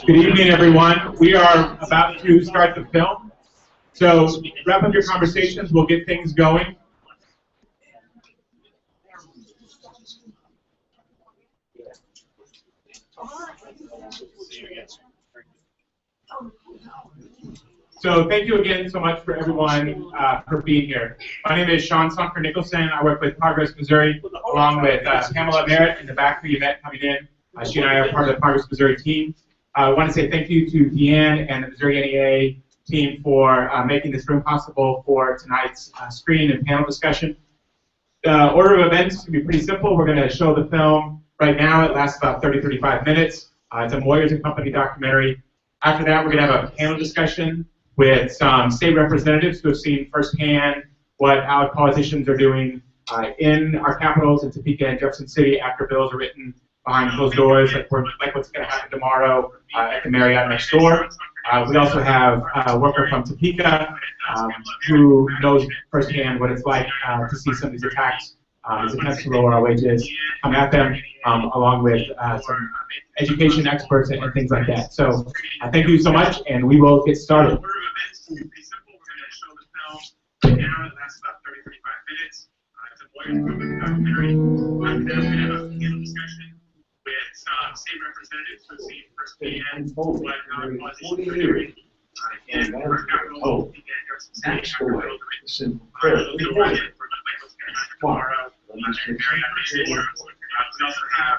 Good evening, everyone. We are about to start the film. So wrap up your conversations. We'll get things going. So thank you again so much for everyone for being here. My name is Sean Sunker Nicholson. I work with Progress Missouri along with Pamela Merritt in the back who you met coming in. She and I are part of the Progress Missouri team. I want to say thank you to Deanne and the Missouri NEA team for making this room possible for tonight's screen and panel discussion. The order of events is going to be pretty simple. We're going to show the film right now. It lasts about 30-35 minutes. It's a Moyers & Company documentary. After that, we're going to have a panel discussion with some state representatives who have seen firsthand what ALEC politicians are doing in our capitals in Topeka and Jefferson City after bills are written behind closed doors, like what's going to happen tomorrow at the Marriott next door. We also have a worker from Topeka who knows firsthand what it's like to see some of these attacks, these attempts to lower our wages, come at them, along with some education experts and things like that. So thank you so much, and we will get started. We're going to show the film right now. It lasts about 30-35 minutes. It's a Moyers & Company documentary. After that, we're going to have a panel discussion with state representatives who have seen firsthand what politicians are doing in our capital, that's the way. It's incredible. Tomorrow, we also have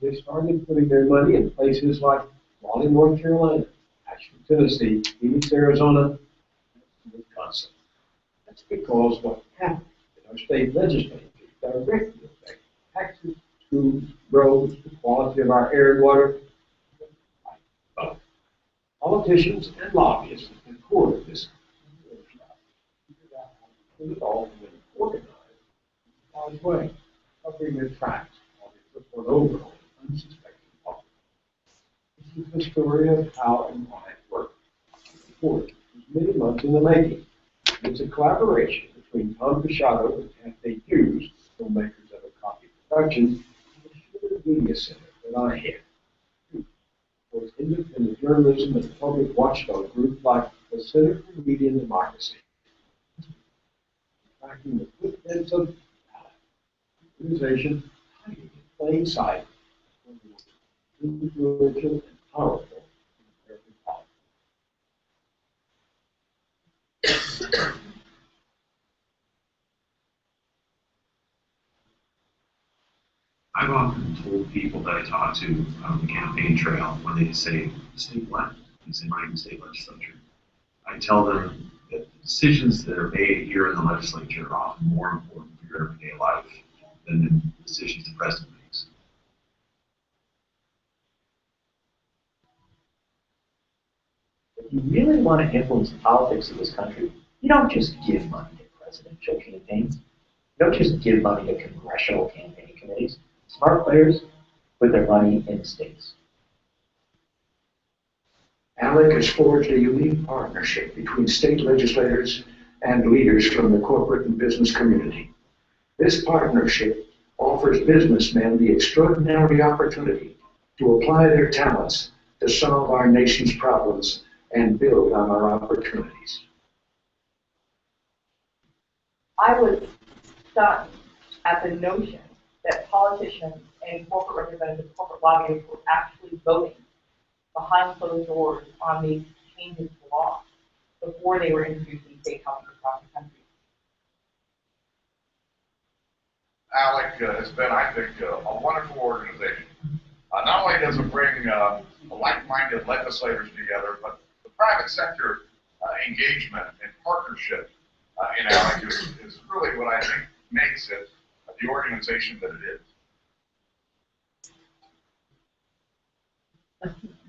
they started putting their money in places like Raleigh, North Carolina, Asheville, Tennessee, Phoenix, Arizona, and Wisconsin. That's because what happened in our state legislatures directly affect taxes, schools, roads, the quality of our air and water. Politicians and lobbyists have been core of this. Figured out how to put it all in an organized, wise way, covering their tracks while they put one over on an unsuspecting public. This is the story of how and why it worked. The report was many months in the making. It's a collaboration between Tom Picciotto and Cafe Hughes, filmmakers of a copy production, and the Sugar Media Center that I head. Was independent journalism and public watchdog groups like the Center for Media and Democracy. Tracking the footprints of organization hiding in plain sight, one of the most influential and powerful in American politics. I've often told people that I talk to on the campaign trail when they say the state left, they say not even the state legislature. I tell them that the decisions that are made here in the legislature are often more important for your everyday life than the decisions the president makes. If you really want to influence the politics of this country, you don't just give money to presidential campaigns. You don't just give money to congressional campaign committees. Smart players put their money in states. ALEC has forged a unique partnership between state legislators and leaders from the corporate and business community. This partnership offers businessmen the extraordinary opportunity to apply their talents to solve our nation's problems and build on our opportunities. I was stunned at the notion that politicians and corporate representatives, corporate lobbyists were actually voting behind closed doors on these changes to law before they were introduced in state houses across the country. ALEC has been, I think, a wonderful organization. Not only does it bring like-minded legislators together, but the private sector engagement and partnership in ALEC is really what I think makes it the organization that it is.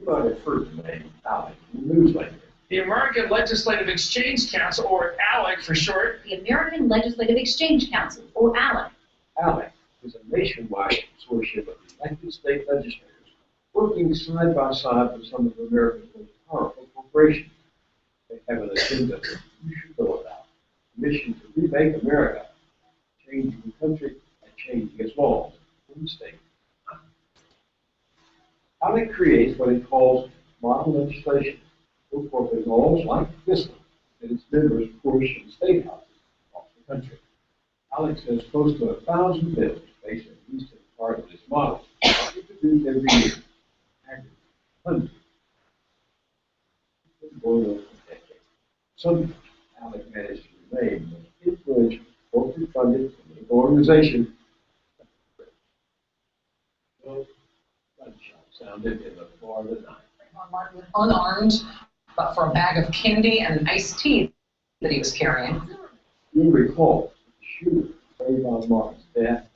You might have heard the name ALEC in the newsletter. The American Legislative Exchange Council, or ALEC for short. The American Legislative Exchange Council, or ALEC. ALEC is a nationwide consortium of elected state legislators working side by side with some of America's most powerful corporations. They have an agenda you should know about. A mission to remake America, changing the country and changing its laws from the state. ALEC creates what it calls model legislation for corporate laws like this one that its members push in state houses across the country. ALEC says close to 1,000 bills based on least in part of this model are introduced every year. Aggregate hundreds. Going on for decades. Sometimes ALEC managed to remain the most influential corporate funded organization. Well, gunshot sounded in the far of the night. Martin was unarmed, but for a bag of candy and an iced tea that he was carrying. You recall the shooter, Trayvon Martin's death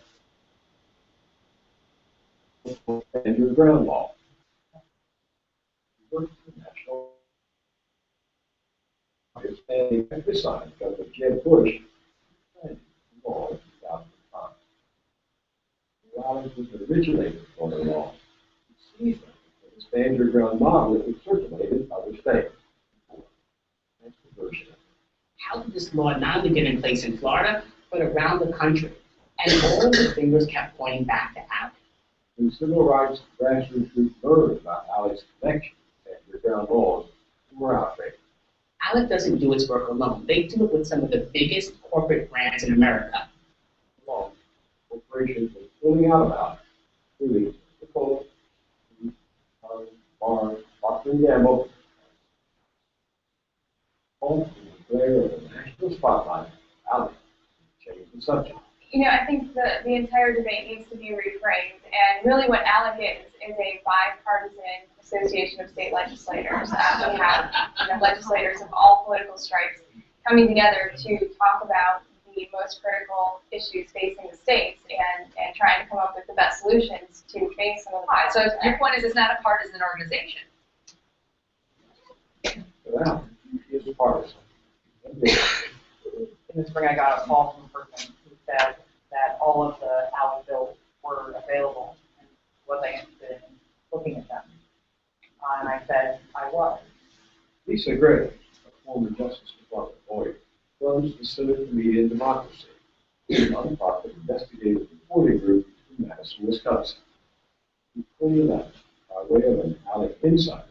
and your ground law. Worked for the National and emphasized Governor Jeb Bush and law in 2005. Alex was the originator of the law. The stand your ground model that was circulated in other states. That's the version. How did this law not only get in place in Florida, but around the country? And all the fingers kept pointing back to ALEC. The civil rights grassroots group learned about Alec's connection to your ground laws who were outraged. ALEC doesn't do its work alone. They do it with some of the biggest corporate brands in America. Law corporations were pulling out about really the Coca-Cola, Mars, Procter & Gamble, all in the glare of the national spotlight. ALEC changed the subject. You know, I think the entire debate needs to be reframed, and really what ALEC is a bipartisan association of state legislators. We have legislators of all political stripes coming together to talk about the most critical issues facing the states and trying to come up with the best solutions to face some of the. So your point is it's not a partisan organization. Well, it's partisan. In the spring, I got a call from a person who said that all of the ALEC bills were available and was I interested in looking at them. And I said I was. Lisa Gray, a former Justice Department lawyer, runs the Center for Media and Democracy, a nonprofit investigative reporting group in Madison, Wisconsin. In 2011, by way of an ALEC insider,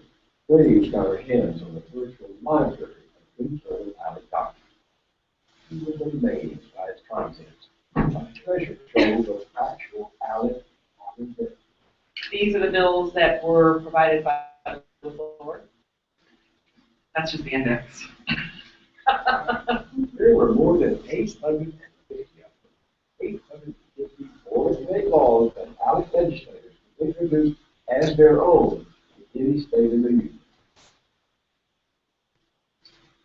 Graves got her hands on the virtual library of internal ALEC documents. She was amazed by its contents, a treasure trove of actual ALEC bills. These are the bills that were provided by the board. That's just the index. There were more than 850 board and state laws that ALEC legislators introduced as their own in any state in the union.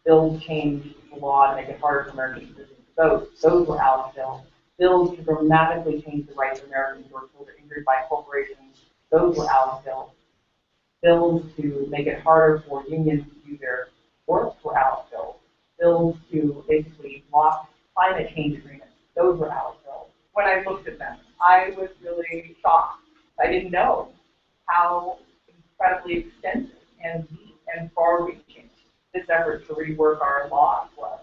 Bills changed the law to make it harder for Americans to vote. Those were ALEC bills. Bills to dramatically change the rights of Americans who were injured by corporations. Those were ALEC bills. Bills to make it harder for unions to do their work were ALEC bills. Bills to basically lock climate change agreements. Those were ALEC bills. When I looked at them, I was really shocked. I didn't know how incredibly extensive and deep and far-reaching this effort to rework our laws was.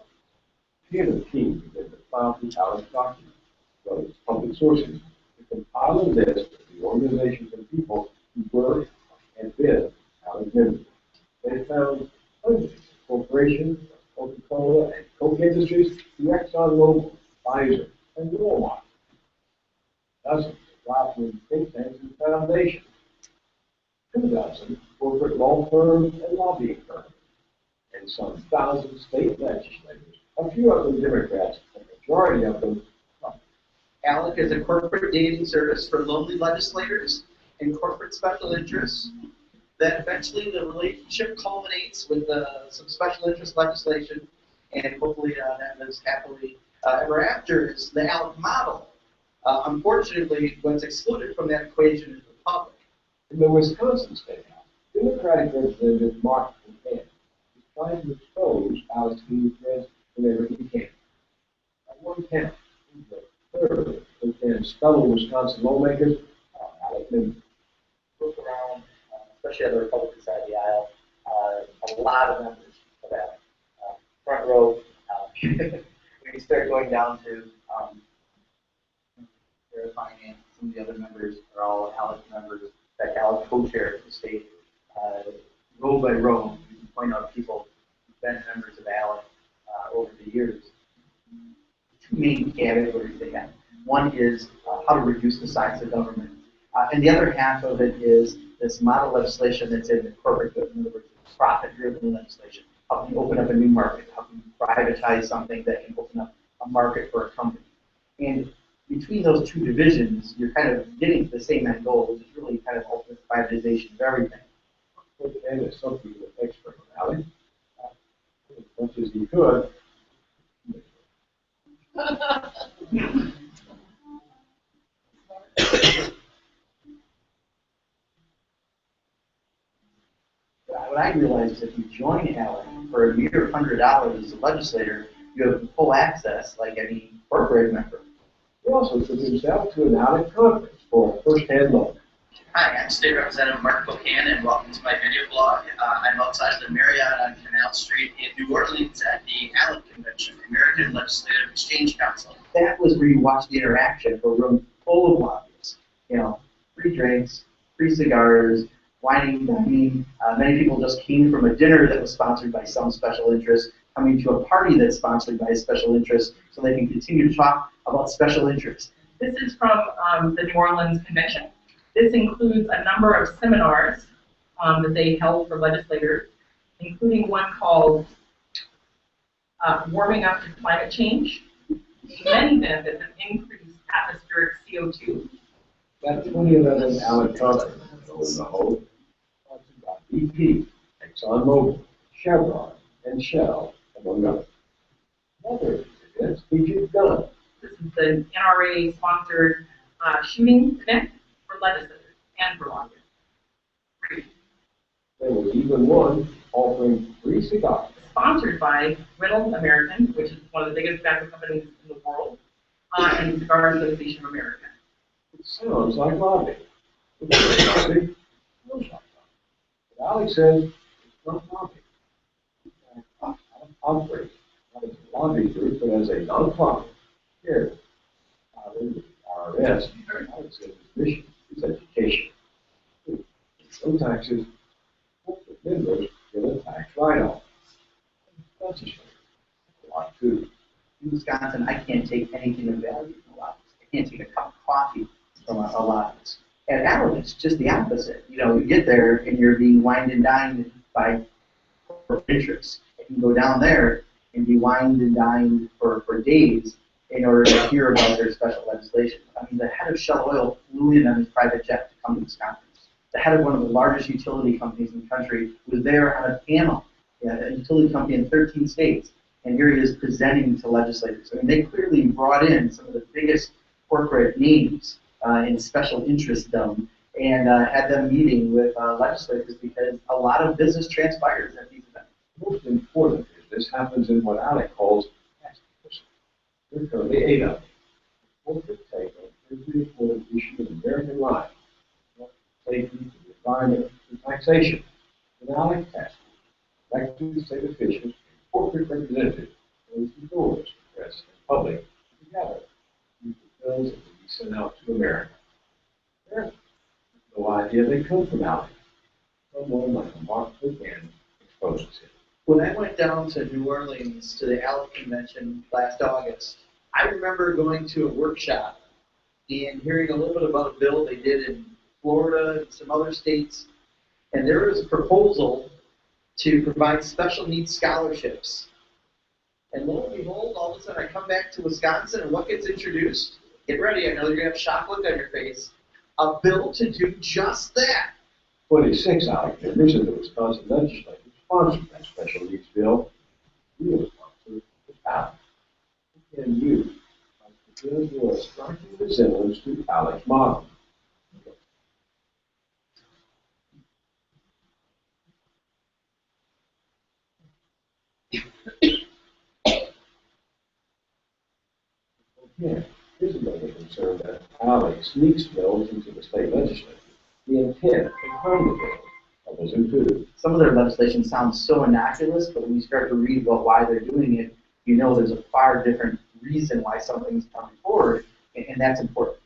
She and her team began to file through ALEC documents, as well as public sources, to compile a list of the organizations and people who were and been ALEC members. They found hundreds of corporations, Coca-Cola and Coke Industries, to ExxonMobil, Pfizer, and Walmart. Dozens of right-wing think tanks and foundations. 2 dozen corporate law firms and lobbying firms. And some 1,000 state legislators, a few of them Democrats, and the majority of them Republicans. ALEC is a corporate dating service for lonely legislators and corporate special interests. That eventually the relationship culminates with some special interest legislation, and hopefully that lives happily ever after is the ALEC model. Unfortunately, what's excluded from that equation is the public. In the Wisconsin State House, Democratic Representative Mark McCann is trying to expose ALEC's new friends whenever he can. At one count, he's the third of McCann's fellow Wisconsin lawmakers are ALEC members. Look around, especially on the Republican side of the aisle, a lot of members of ALEC. Front row, when you start going down to of finance, some of the other members are all ALEC members. In fact, ALEC co-chair the state, row by row, you can point out people who've been members of ALEC over the years. Two main categories they have. One is how to reduce the size of government. And the other half of it is this model legislation that's in the corporate good, in other words, profit-driven legislation. How can you open up a new market? How can you privatize something that can open up a market for a company? And between those two divisions, you're kind of getting to the same end goal, which is really kind of ultimate privatization of everything. And as some people are expert on ALEC, as much as he could. What I realized is if you join ALEC for a mere $100 as a legislator, you have full access like any corporate member. He also took himself to an ALEC conference for a first-hand look. Hi, I'm State Representative Mark Buchanan, and welcome to my video blog. I'm outside the Marriott on Canal Street in New Orleans at the ALEC Convention, American Legislative Exchange Council. That was where you watched the interaction of a room full of lobbyists. You know, free drinks, free cigars, whining, dining. Many people just came from a dinner that was sponsored by some special interest, coming to a party that's sponsored by a special interest, so they can continue to talk about special interests. This is from the New Orleans Convention. This includes a number of seminars that they held for legislators, including one called Warming Up to Climate Change, many benefits of increased atmospheric CO2. That 2011 ALEC conference was the whole, sponsored by BP, ExxonMobil, Chevron, and Shell, among others. Another event featured guns. This is the NRA-sponsored shooting event for legislators and for lobbyists. There was even one offering free cigars. Sponsored by Reynolds American, which is one of the biggest tobacco companies in the world, and the Cigar Association of America. It sounds like lobbying. But Alex says it's not lobbying. I'm free, not as a lobbying group, but as a nonprofit. Here, the IRS, Alex says his mission is education. No taxes, corporate members get a tax write-off. That's a shame. A lot too. In Wisconsin, I can't take anything of value from a lobbyist. I can't take a cup of coffee from a lobbyist. At ALEC, it's just the opposite. You know, you get there and you're being wined and dined by corporate interests. You can go down there and be wined and dined for days in order to hear about their special legislation. I mean, the head of Shell Oil flew in on his private jet to come to this conference. The head of one of the largest utility companies in the country was there on a panel, a utility company in 13 states, and here he is presenting to legislators. I mean, they clearly brought in some of the biggest corporate names in special interestdom and had them meeting with legislators because a lot of business transpires at these events. Most important is this happens in what ALEC calls task force. There are currently 8 of them. Corporate take on every important issue of American life, from safety to the environment to taxation. An ALEC task force, elected state officials, and corporate representatives close the doors to press and public together use the bills that will be sent out to America. America has no idea they come from ALEC. Someone like Mark Buchanan exposes it. When I went down to New Orleans to the ALEC convention last August, I remember going to a workshop and hearing a little bit about a bill they did in Florida and some other states. And there was a proposal to provide special needs scholarships. And lo and behold, all of a sudden I come back to Wisconsin and what gets introduced? Get ready, I know you're going to have a shock look on your face. A bill to do just that. 26 ALEC members of the Wisconsin legislature sponsored that special needs bill. We were sponsored the ALEC. And you, the bill bore a striking resemblance to ALEC's model. Yeah, here's another concern that ALEC sneaks bills into the state legislature. The intent behind the bill was included. Some of their legislation sounds so innocuous, but when you start to read about why they're doing it, you know there's a far different reason why something's coming forward, and that's important.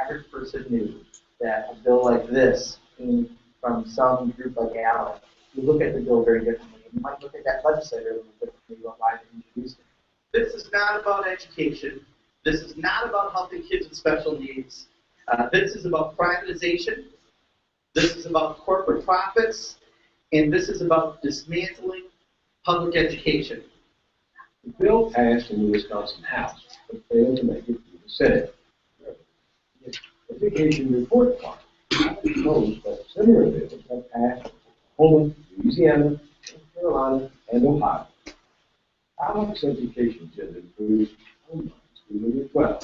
congressperson knew that a bill like this came from some group like ALEC, you look at the bill very differently. You might look at that legislator a little differently about why they introduced it. This is not about education. This is not about helping kids with special needs. This is about privatization. This is about corporate profits. And this is about dismantling public education. The bill passed in the Wisconsin House, but failed to make it through the Senate. The Education Report Card knows that similar bills have passed in Oklahoma, Louisiana, North Carolina, and Ohio. ALEC's education agenda includes online schooling as well.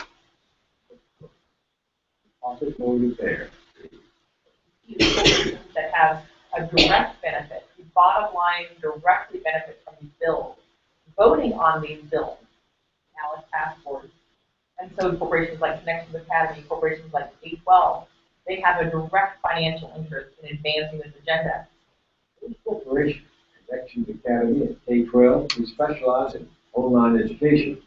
Profit motive there. That have a direct benefit, the bottom line directly benefit from these bills, voting on these bills, ALEC task force. And so corporations like Connections Academy, corporations like K-12, they have a direct financial interest in advancing this agenda. Those corporations, Connections Academy and K-12, who specialize in online education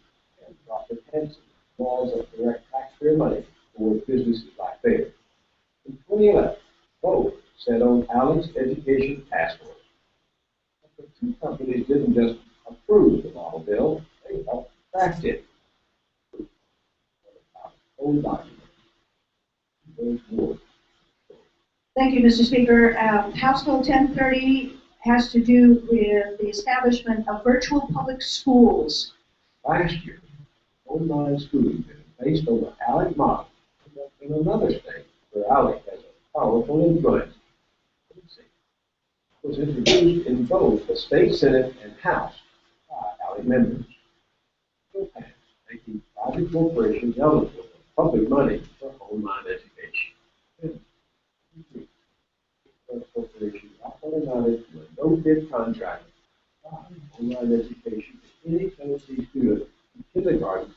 and profit hence laws of direct taxpayer money towards businesses like theirs. In 2011, both sat on ALEC's education task force. But the two companies didn't just approve the model bill, they helped draft it. Own document. Thank you, Mr. Speaker. House Bill 1030 has to do with the establishment of virtual public schools. Last year, online schooling bill based on the ALEC model in another state where ALEC has a powerful influence. It was introduced in both the state Senate and House by ALEC members. Making private corporations eligible for public money for online education. Corporations are automatic to a no-bid contract for online education to any Tennessee student in kindergarten.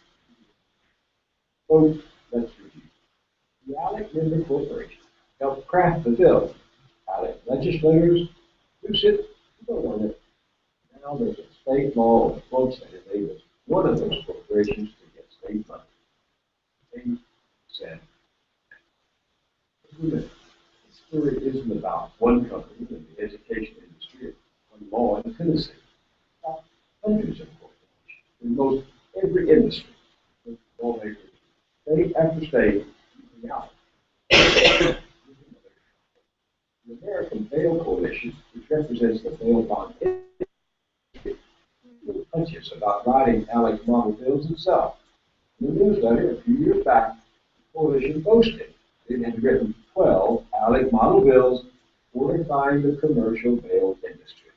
Folks, let's review. The ALEC member corporation helped craft the bill. ALEC legislators who sit vote on it. Now there's a state law on the books that enables one of those corporations to get state money. They said, the story isn't about one company in the education industry, one law in Tennessee. About hundreds of corporations in most every industry, with lawmakers, state after state, using ALEC. The American Bail Coalition, which represents the bail bond industry, touches about writing ALEC model bills itself. In the newsletter a few years back, the coalition boasted it had written 12 ALEC model bills fortifying the commercial bail industry.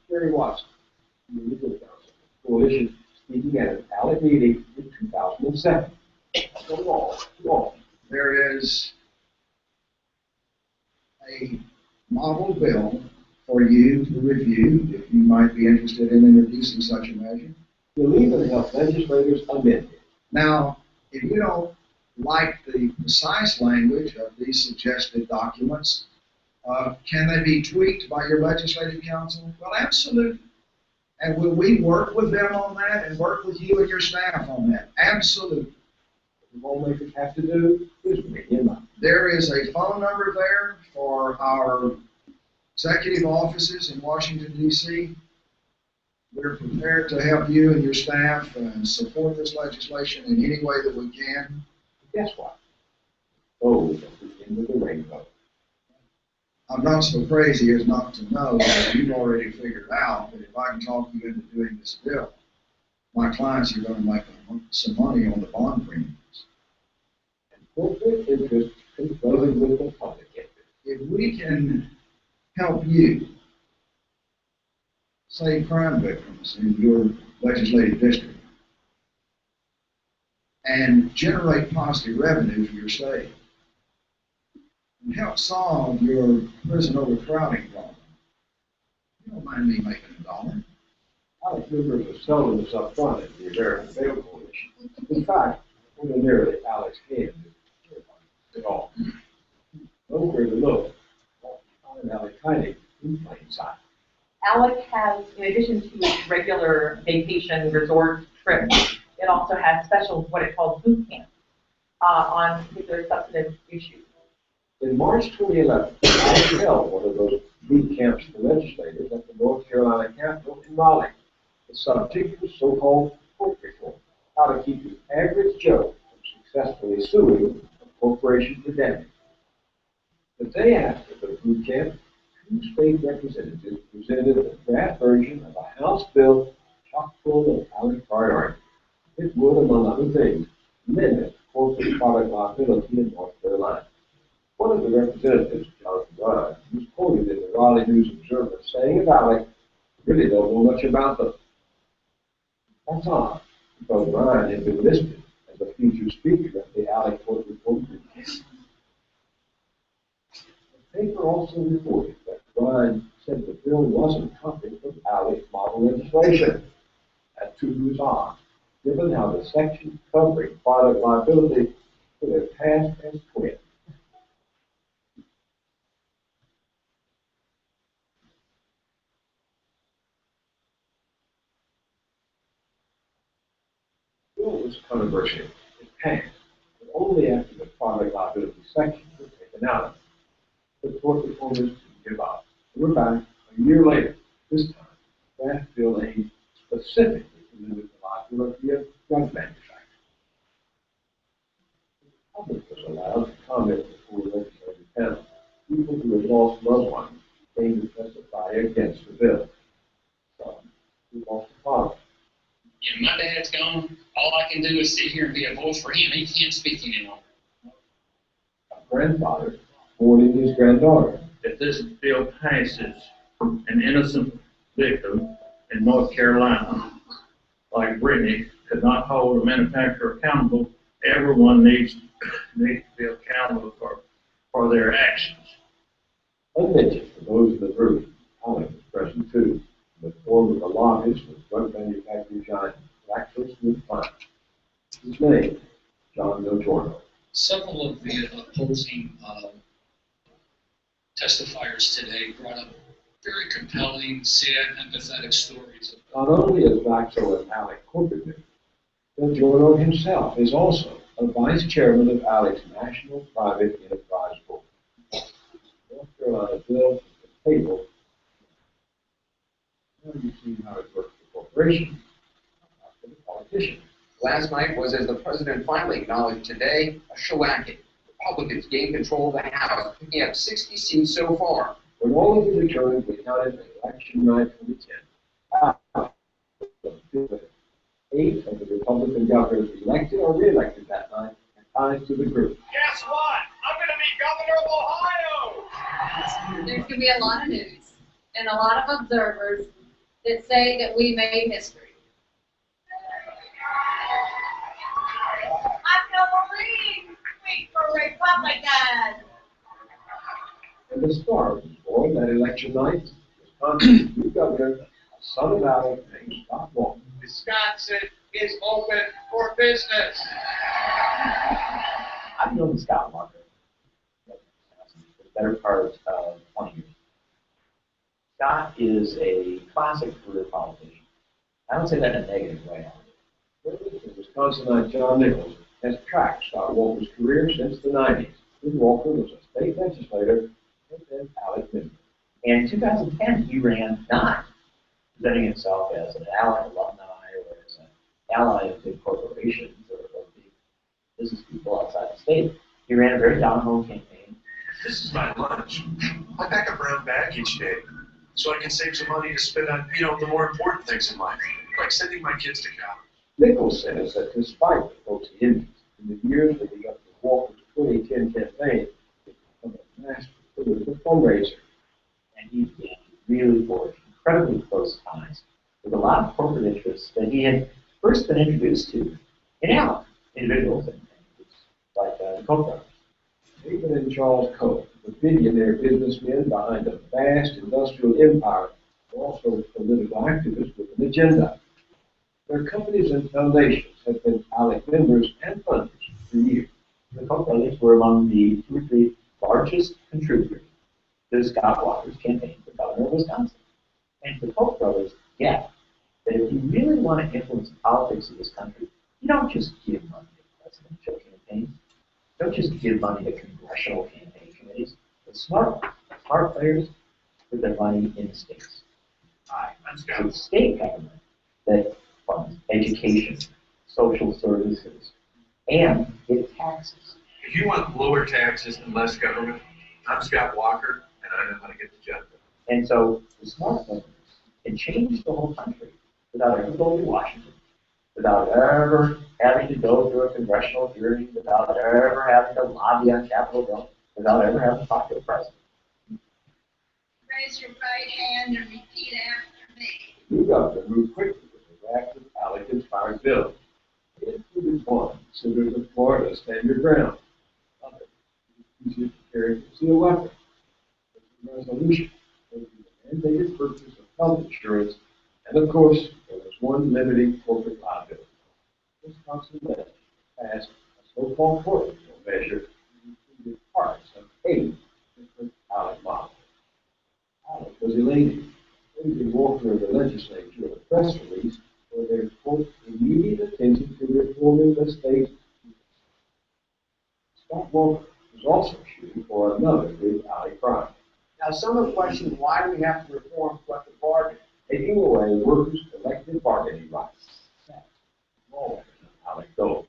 Jerry Watson, the legal counsel of the coalition, speaking at an ALEC meeting in 2007. There is a model bill for you to review if you might be interested in introducing such a measure. We'll even help legislators amend it. Now, if you don't like the precise language of these suggested documents, can they be tweaked by your legislative council? Well, absolutely. And will we work with them on that and work with you and your staff on that? Absolutely. What the lawmakers have to do is bring him up. There is a phone number there for our executive offices in Washington, D.C. We're prepared to help you and your staff and support this legislation in any way that we can. Guess what? Oh, at the end of the rainbow. I'm not so crazy as not to know that you've already figured out that if I can talk you into doing this bill, my clients are going to make some money on the bond premiums. And corporate interest controlling with the public interest. If we can help you save crime victims in your legislative district and generate positive revenue for your state, and help solve your prison overcrowding problem, you don't mind me making $1. ALEC members are seldom this up front at the American Bail Coalition. In fact, ordinarily ALEC can do at all. Nowhere to look. Find ALEC hiding in plain sight. ALEC has, in addition to its regular vacation resort trips, it also has special, what it calls boot camps. on particular substantive issues. In March 2011, I held one of those boot camps for legislators at the North Carolina Capitol in Raleigh. The subject was so-called court reform, how to keep the average Joe from successfully suing a corporation for damage. The day after the boot camp, two state representatives presented a draft version of a House bill chock full of ALEC priorities. It would, among other things, limit corporate product liability in North Carolina. One of the representatives, Jonathan Ryan, was quoted in the Raleigh News Observer saying about it, really don't know much about them. That's odd, because Ryan had been listed as a featured speaker at the ALEC Court Reform Group. The paper also reported that Ryan said the bill wasn't copied from ALEC model legislation. That too was odd, given how the section covering product liability could have passed as twin. The bill was controversial. It passed, but only after the product liability section was taken out. The court reformers didn't give up. We're back a year later. This time, that bill aimed specifically to limit the liability of drug manufacturers. The public was allowed to comment before the legislative panel. People who had lost loved ones came to testify against the bill. Some who lost a father. Yeah, my dad's gone. All I can do is sit here and be a voice for him. He can't speak anymore. A grandfather warning his granddaughter. If this bill passes, an innocent victim in North Carolina, like Brittany, could not hold a manufacturer accountable. Everyone needs to be accountable for their actions. Unmentioned for those in the room, ALEC was present too, in the form of a lobbyist with drug manufacturing giant Blackfoot Smith Fund. His name, John Giorno. Several of the opposing testifiers today brought up very compelling, sad, empathetic stories. Not only is Glaxo an ALEC corporate member, but Giorno himself is also a vice chairman of ALEC's National Private Enterprise Board. North Carolina bill is the table. Now you see how it works for the corporation, not for the politician. Last night was, as the president finally acknowledged today, a shellacking. Republicans gained control of the House, picking up 60 seats so far. When all of the returns were counted in election night 2010, 8 of the Republican governors elected or re-elected that night and ties to the group. Guess what? I'm going to be governor of Ohio! There's going to be a lot of news and a lot of observers that say that we made history. I can't believe we for Republicans. And the star was born that election night. Wisconsin's new governor, a son of ALEC named Scott Walton. Wisconsin is open for business. I've known Scott Walker for the better part of 20 years. Scott is a classic career politician. I don't say that in a negative way. The Wisconsinite John Nichols has tracked Scott Walker's career since the 90s. When Walker was a state legislator and then ALEC member. And in 2010, he ran not presenting himself as an ALEC alumni or as an ally of big corporations or big business people outside the state. He ran a very down-home campaign. This is my lunch. I pack a brown bag each day so I can save some money to spend on, the more important things in life, like sending my kids to college. Nichols says that despite the folks he envies, in the years leading up to Walker's 2010 campaign, he became a master political fundraiser. And he began to really forge incredibly close ties with a lot of corporate interests that he had first been introduced to in ALEC, individuals and groups like the Koch brothers. David and Charles Koch, the billionaire businessmen behind a vast industrial empire, are also political activists with an agenda. Their companies and foundations have been ALEC members and funders for years. The Koch brothers were among the 2 or 3 largest contributors to Scott Walker's campaign for governor of Wisconsin. And the Koch brothers get that if you really want to influence the politics of this country, you don't just give money to presidential campaigns. don't just give money to congressional campaign committees, but smart players put their money in the states. Hi, I'm So Scott. it's state government that funds education, social services, and its taxes. If you want lower taxes and less government, I'm Scott Walker, and I know how to get the job done. And so the smart players can change the whole country without ever going to Washington, without ever having to go through a congressional hearing, without ever having to lobby on Capitol Hill, without ever having to talk to the president. Raise your right hand and repeat after me. You got to move quickly with the draft of ALEC-inspired bill. It included one, senators of Florida stand your ground. Other, it's easier to carry a concealed weapon. There's a resolution for the mandated purchase of health insurance, and of course, there was one limiting corporate liability. Wisconsin led passed a so-called portfolio measure that included parts of 8 different ALEC models. ALEC was elated. They walked through the legislature in a press release for their quote immediate attention to reforming the state. Scott Walker was also shooting for another big ALEC project. Now, some have questioned why we have to reform collective bargaining. Taking away workers' collective bargaining rights. That's all ALEC goals.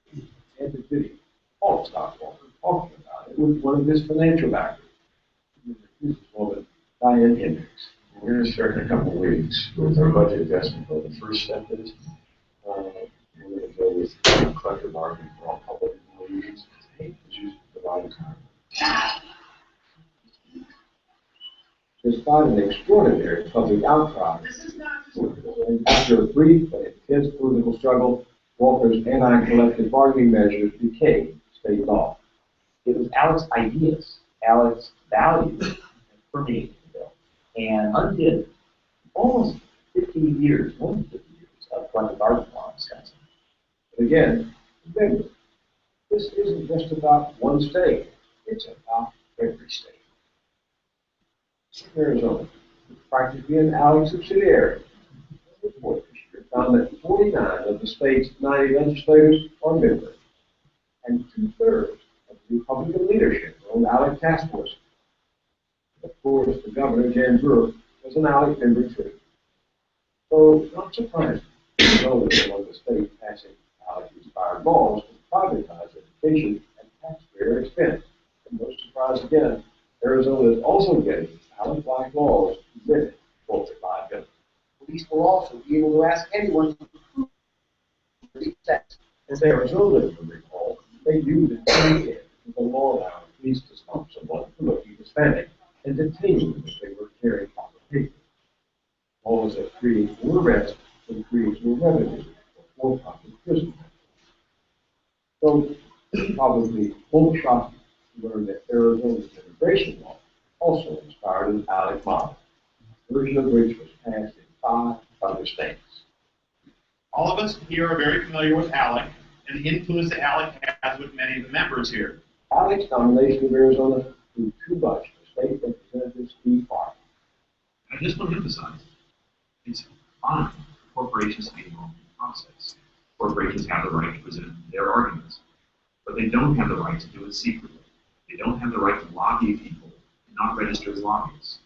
And the video, all Scott Walker talking about it was one of his financial backers. This woman, Diane Hendricks. We're going to start in a couple of weeks with our budget adjustment. But the first step is we're going to go with collective bargaining for all public employees. It's used to provide a Despite an extraordinary public outcry, and after a brief but intense political struggle, Walker's anti-collective bargaining measures became state law. It was ALEC's ideas, ALEC's values that permeated the bill, and undid almost 50 years, more than 50 years of collective bargaining law in Wisconsin. But again, remember, this isn't just about one state, it's about every state. Arizona, practically an ALEC subsidiary, report this year found that 49 of the state's 90 legislators are members, and 2/3 of the Republican leadership are on ALEC task force. Of course, the governor, Jan Brewer, was an ALEC member too. So, not surprising, Arizona is among the states passing ALEC-inspired laws to privatize education at taxpayer expense. And no surprise again, Arizona is also getting ALEC-like laws to limit corporate liability. Police will also be able to ask anyone to prove these facts. As Arizona, if you recall, they used it to the law allowing police to stop someone from looking Hispanic and detain them if they were carrying proper papers. Laws that create more arrests and create more revenue for for-profit prison. So, probably won't shock to learn that Arizona's immigration law also inspired an ALEC model, a version of which was passed in 5 other states. All of us here are very familiar with ALEC and the influence that ALEC has with many of the members here. ALEC's nomination of Arizona grew too much for State Representative Steve Park. I just want to emphasize, it's fine for corporations to be involved in the process. Corporations have the right to present their arguments, but they don't have the right to do it secretly. They don't have the right to lobby people and not register as lobbyists.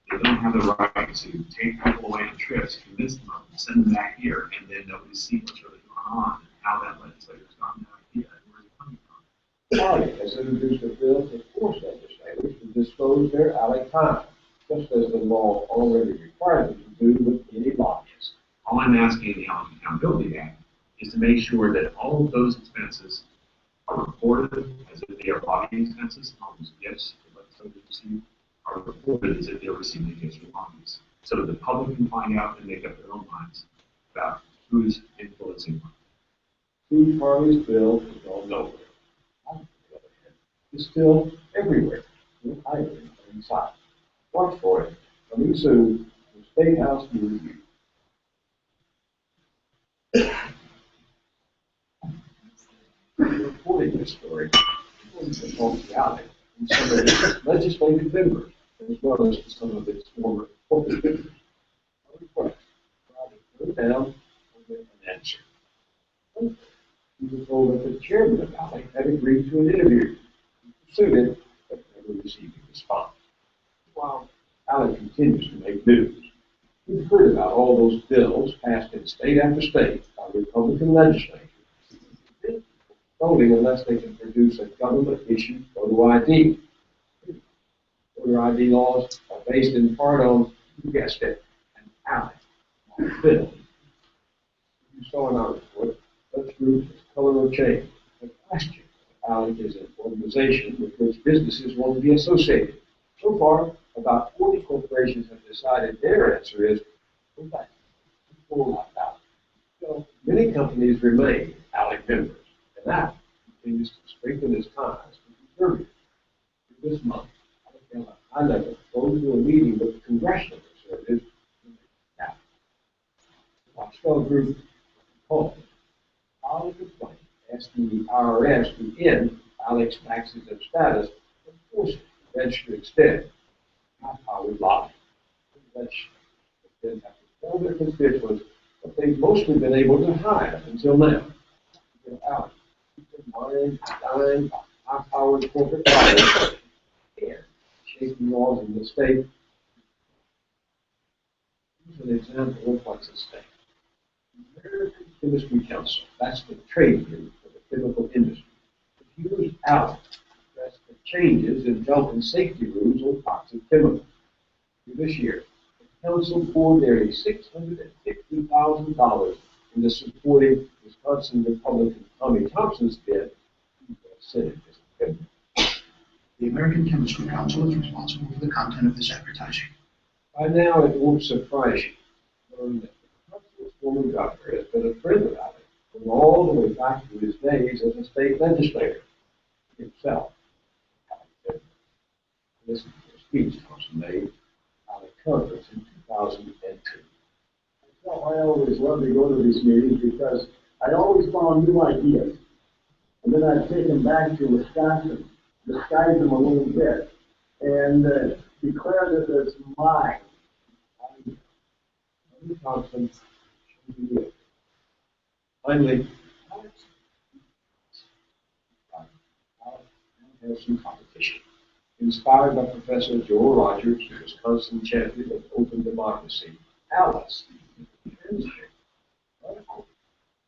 They don't have the right to take people away on trips, convince them of them, send them back here, and then nobody's seen what's really going on and how that legislator's gotten that idea and where it's coming from. ALEC has introduced a bill to force legislators to disclose their ALEC time, just as the law already requires them to do with any lobbyist. All I'm asking in the ALEC Accountability Act is to make sure that all of those expenses are reported as if they are lobbying expenses, all those gifts that legislators receive are reported as if they're receiving gifts from lobbyists, so that the public can find out and make up their own minds about who's influencing what. Steve Parley's bill is all nowhere. On the other hand, it's still everywhere, with hiding in plain sight. Watch for it, coming soon, the State House News Review. Reporting this story, according to Paul ALEC and some of its legislative members, as well as some of its former corporate members, a request to put down an answer. He was told that the chairman of ALEC had agreed to an interview considered but never received a response. While ALEC continues to make news, we've heard about all those bills passed in state after state by Republican legislators, voting unless they can produce a government-issued photo ID. Voter ID laws are based in part on, you guessed it, an ALEC bill. You saw in our report, such groups as Color of Change have questioned if ALEC is an organization with which businesses want to be associated. So far, about 40 corporations have decided their answer is, go back, pull like ALEC. So many companies remain ALEC members, and that continues to strengthen its ties with conservatives. This month, ALEC held a high-level go-to a meeting with the congressional conservatives. The Watchdog Group called filed a complaint asking the IRS to end ALEC's taxes of status and force it to register instead. High-powered lobby. Legislators then have to tell their constituents what they've mostly been able to hide up until now. ALEC, buying, dying, high-powered corporate lobbies, and shaping laws in the state. Here's an example of what's at stake. The American Chemistry Council, that's the trade group for the chemical industry, refused ALEC to address the changes in health and safety rules on toxic chemicals. This year, the council poured nearly $650,000 into supporting Wisconsin Republican Tommy Thompson's bid to the Senate. The American Chemistry Council is responsible for the content of this advertising. By now, it won't surprise you to learn that the council's former governor has been a friend of ALEC going all the way back to his days as a state legislator himself. Listen to the speech Thompson made at a conference in 2002. I always loved to go to these meetings because I always found new ideas. And then I'd take them back to Wisconsin, disguise them a little bit, and declare that it's mine. Thompson, finally, have some competition. Inspired by Professor Joel Rogers, the Wisconsin champion of open democracy, ALEC,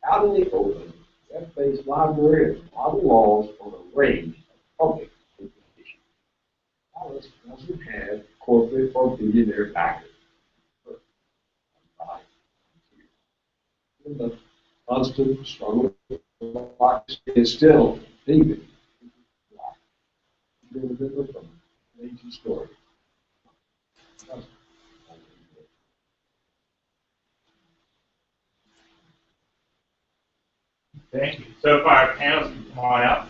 out in the open, web-based library of model laws on a range of public information. ALEC doesn't have corporate or billionaire backers. The constant struggle is still David. From ancient story. Thank you. So for our panelists, come on up.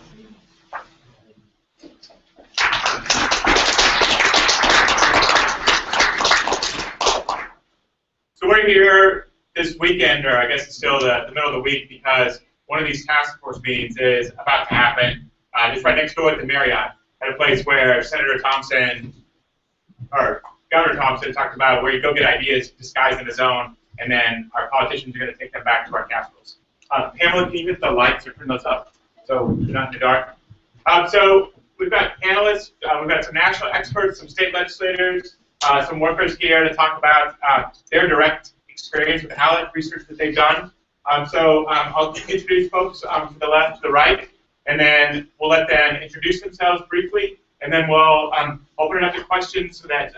So we're here this weekend, or I guess it's still the middle of the week, because one of these task force meetings is about to happen just right next door at the Marriott, at a place where Senator Thompson, or Governor Thompson, talked about where you go get ideas disguised in his own, and then our politicians are going to take them back to our capitals. Pamela, can you hit the lights or turn those up so you're not in the dark? So we've got panelists, we've got some national experts, some state legislators, some workers here to talk about their direct experience with ALEC research that they've done. I'll introduce folks from the left to the right, and then we'll let them introduce themselves briefly, and then we'll open it up to questions so that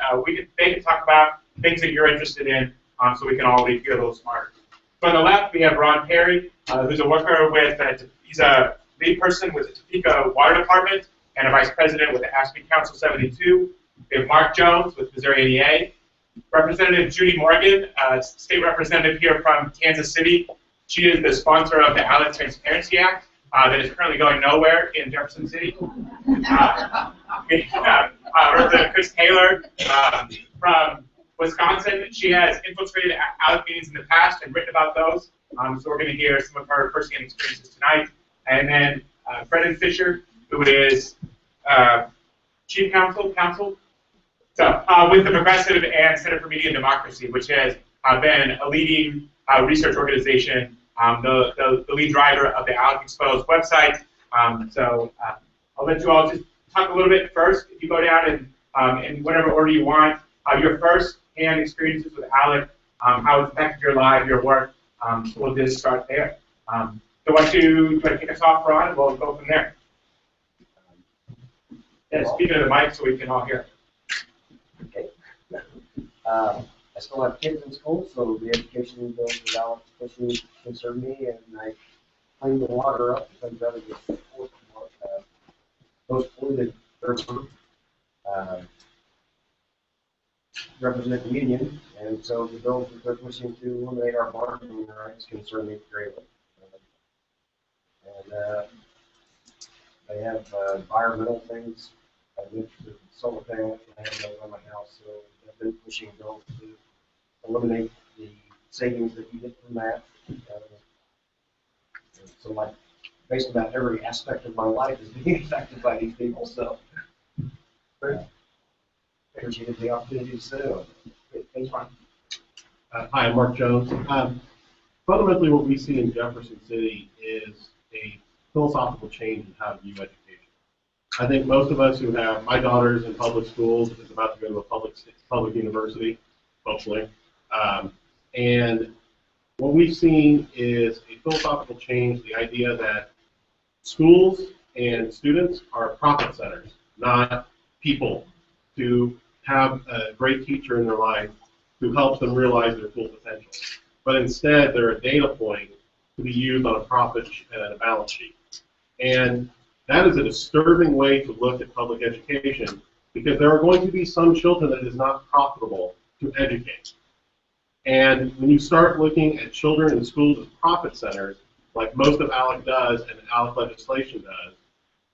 they can talk about things that you're interested in, so we can all leave here a little smarter. So on the left, we have Ron Perry, who's a worker with, he's a lead person with the Topeka Water Department and a vice president with the ASPE Council 72. We have Mark Jones with Missouri NEA. Representative Judy Morgan, state representative here from Kansas City. She is the sponsor of the ALEC Transparency Act that is currently going nowhere in Jefferson City. We have Representative Chris Taylor from Wisconsin. She has infiltrated ALEC meetings in the past and written about those. So we're going to hear some of her first-hand experiences tonight. And then Brendan Fisher, who is Chief Counsel with the Progressive and Center for Media and Democracy, which has been a leading research organization, the lead driver of the ALEC Exposed website. I'll let you all just talk a little bit first. If you go down and in whatever order you want, your first-hand experiences with ALEC, how it's affected your life, your work. So we'll just start there. So why don't you kick us off, Ron, and we'll go from there. Yeah, speak into the mic so we can all hear. Okay. I still have kids in school, so the education bills with ALEC especially concern me, and I clean the water up because I'd rather get support from those polluted person represent the union, and so the bills that they're pushing to eliminate our bargaining rights concern me greatly. And they have environmental things. I mentioned the solar panels I have those on my house, so I've been pushing bills to eliminate the savings that you get from that. So like, based about every aspect of my life is being affected by these people, so. Appreciated the opportunity to sit on it. Thanks, Ron. Hi, I'm Mark Jones. Fundamentally, what we see in Jefferson City is a philosophical change in how to view education. I think most of us who have, my daughter's in public schools, is about to go to a public university, hopefully. And what we've seen is a philosophical change, the idea that schools and students are profit centers, not people to have a great teacher in their life who helps them realize their full potential. But instead, they're a data point to be used on a profit and a balance sheet. And that is a disturbing way to look at public education, because there are going to be some children that it is not profitable to educate. And when you start looking at children in schools as profit centers, like most of ALEC does and ALEC legislation does,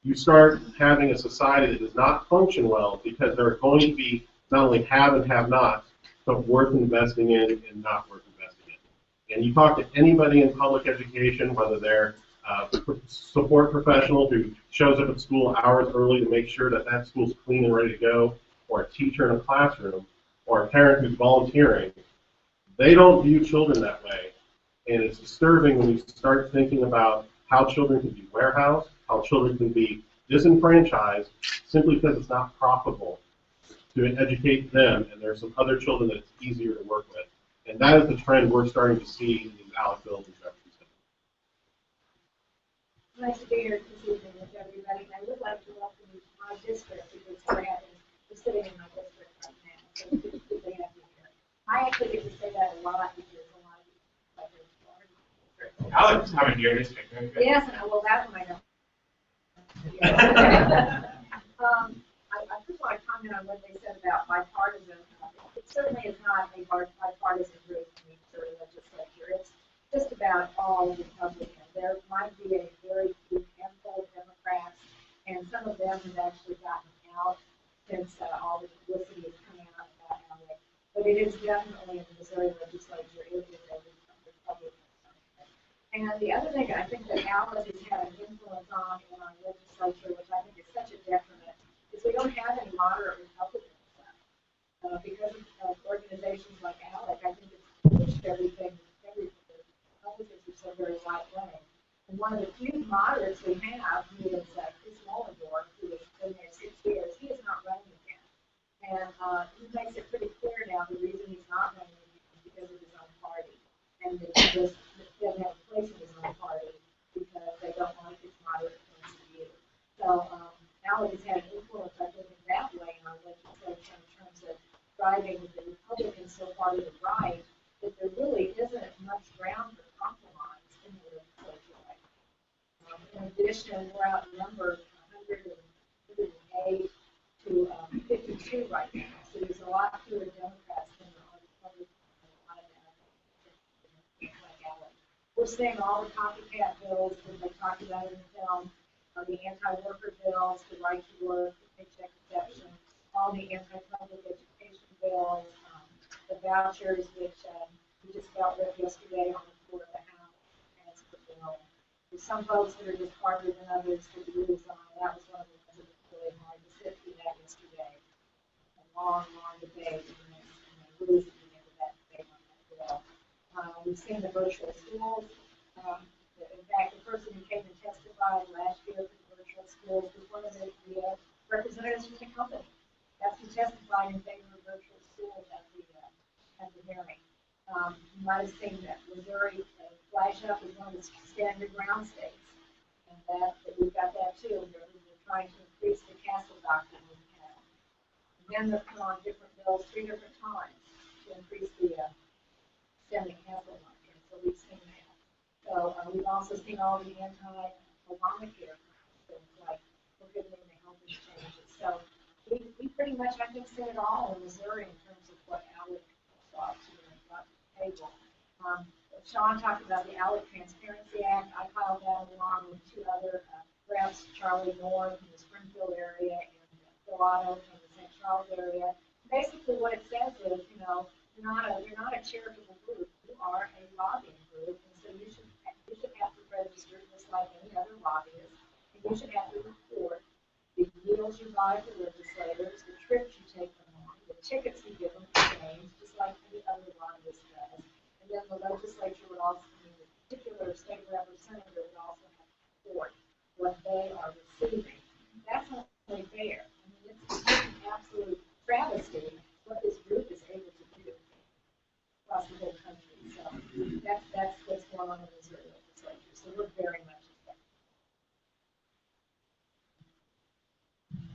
you start having a society that does not function well, because there are going to be not only have and have nots, but worth investing in and not worth investing in. And you talk to anybody in public education, whether they're support professional who shows up at school hours early to make sure that that school's clean and ready to go, or a teacher in a classroom, or a parent who's volunteering, they don't view children that way. And it's disturbing when you start thinking about how children can be warehoused, how children can be disenfranchised simply because it's not profitable to educate them, and there's some other children that it's easier to work with. And that is the trend we're starting to see in these ALEC bills in Jefferson City. Nice to be here this evening with everybody. I would like to welcome you to my district, because we're sitting in my district right now, so it's good to have you here. I actually get to say that a lot, because a lot of people Alex is coming to your district, right? Yes, and well, that one I know. I just want to comment on what they said about bipartisan. It certainly is not a bipartisan group in the legislature. It's just about all Republicans. There might be a very few handful of Democrats, and some of them have actually gotten out since all the publicity is coming out about ALEC. But it is definitely in the Missouri legislature, it is a Republican. And the other thing I think that ALEC has had an influence on in our legislature, which I think is such a detriment, is we don't have any moderate Republicans left. Because of organizations like ALEC, I think it's pushed everything, Republicans are so very right-wing. And one of the few moderates we have, who is Chris Mullendorf, who has been there 6 years, he is not running again. And he makes it pretty clear now the reason he's not running again is because of his own party. And that he just doesn't have a place in his own party because they don't like his moderate points of view. So ALEC has had an influence, I think, in that way in our legislature in terms of driving the Republicans so far to the right that there really isn't much ground for compromise in the legislature right now. In addition, we're outnumbered 108 to 52 right now. So there's a lot fewer Democrats than there are Republicans. We're seeing all the copycat bills that they talked about in the film, the anti-worker bills, the right to work, the paycheck exception, all the anti-public education bills, the vouchers, which we just dealt with yesterday on the floor of the House. And there's some votes that are just harder than others to lose on. That was one of the things that was really hard to sit through that yesterday. A long, long debate, and they lose at the end of that debate on that bill. We've seen the virtual schools. In fact, the person who came and testified last year for the virtual schools was one of the registered a company. That's who testified in favor of virtual schools at the hearing. You might have seen that Missouri flashed up as one of the standard ground states. And that we've got that too. We're trying to increase the castle doctrine we have. And then they've put on different bills 3 different times to increase the extended castle doctrine. So we've seen that. So we've also seen all the anti-Obamacare things like forgiving the health exchanges. So we pretty much, I think, said it all in Missouri in terms of what ALEC thought to the table. Sean talked about the ALEC Transparency Act. I filed that along with 2 other reps, Charlie Moore from the Springfield area and Phil Otto from the St. Charles area. Basically, what it says is, you're not a charitable group. You are a lobbying group, and so you should have to register just like any other lobbyist. And you should have to report the meals you buy for legislators, the trips you take them on, the tickets you give them for games, just like any other lobbyist does. And then the legislature would also, the particular state representative would also have to report what they are receiving. That's not really fair. I mean, it's an absolute travesty what this group is able to do across the whole country. So that's what's going on in the Missouri legislature. So we're very much affected.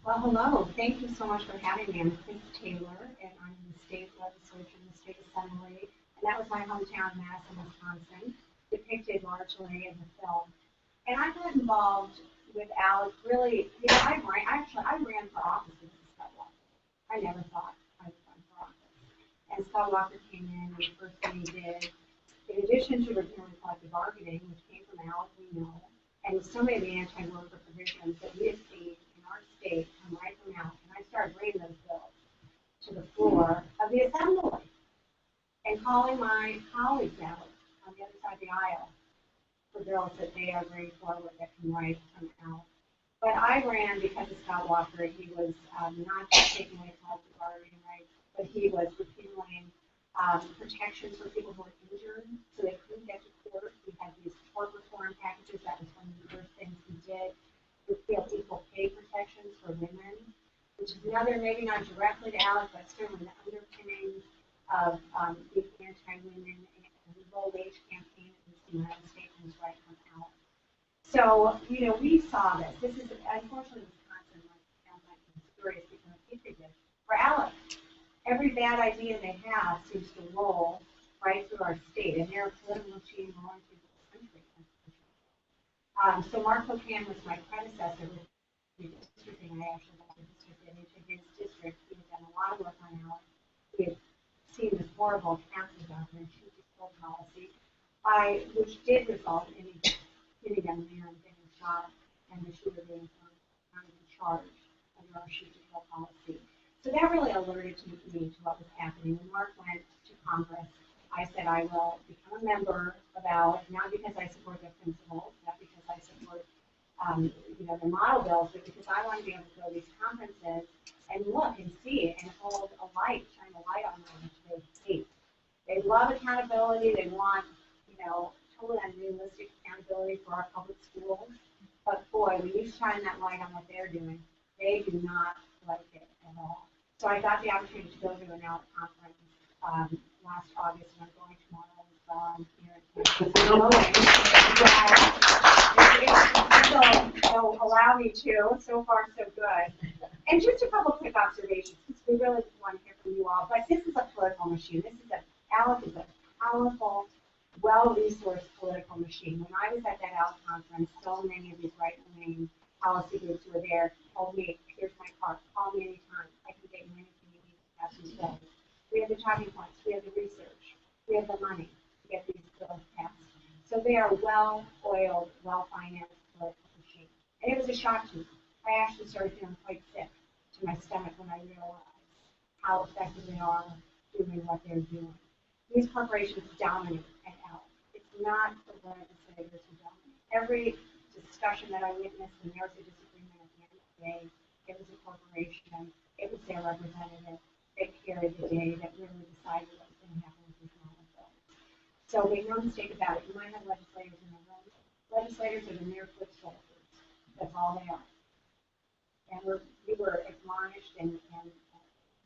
Well, hello. Thank you so much for having me. I'm Chris Taylor, and I'm in the state legislature in the state assembly. And that was my hometown, Madison, Wisconsin, depicted largely in the film. And I got involved with ALEC really, I ran for office with Scott Walker. I never thought I would run for office. And Scott Walker came in, and the first thing he did, in addition to repealing collective bargaining, which came from ALEC, we know, and so many of the anti-worker provisions that we have seen in our state come right from ALEC, and I started bringing those bills to the floor of the assembly. And calling my colleagues out on the other side of the aisle for bills that they are bringing forward that can write from out. But I ran because of Scott Walker. He was not just taking away collective bargaining rights, but he was repealing protections for people who were injured, so they couldn't get to court. We had these tort reform packages. That was one of the first things we did. Repeal equal pay protections for women, which is another, maybe not directly to ALEC, but certainly the underpinnings of the anti-women and low wage campaign in the United States was right from ALEC. So, we saw this. This is, unfortunately, Wisconsin, like Missouri, has become a petri dish for ALEC. Every bad idea they have seems to roll right through our state, and they're a political machine rolling through the country. So Mark Pocan was my predecessor with redistricting. I actually got the district in each of his districts. He had done a lot of work on ALEC. We had seen this horrible cancer doctrine, shoot-to-kill policy, which did result in a young man getting shot and the shooter being thrown in charge under our shoot-to-kill policy. So that really alerted me to what was happening. When Mark went to Congress, I said I will become a member of ALEC, not because I support their principles, not because I support the model bills, but because I want to be able to go to these conferences and look and see and hold a light, shine a light on them which they hate. They love accountability. They want, totally unrealistic accountability for our public schools. But boy, when you shine that light on what they're doing, they do not like it at all. So I got the opportunity to go to an ALEC conference last August, and I'm going tomorrow as well. I'm here at they'll allow me to. So far, so good. And just a couple quick observations, because we really want to hear from you all. But this is a political machine. ALEC is a powerful, well-resourced political machine. When I was at that ALEC conference, so many of these right-wing policy groups who were there told me, here's my card, call me anytime. I can get you anything you need to pass these bills. We have the talking points, we have the research, we have the money to get these bills passed. So they are well-oiled, well-financed political machine. And it was a shock to me. I actually started feeling quite sick to my stomach when I realized how effective they are doing what they're doing. These corporations dominate at ALEC. It's not the legislators who dominate. Every discussion that I witnessed, when there was a disagreement at the end of the day, it was a corporation, it was their representative that carried the day, that really decided what was going to happen with these model bills. So make no mistake about it, you might have legislators in the room. Legislators are the mere foot soldiers. That's all they are. And we're you were admonished and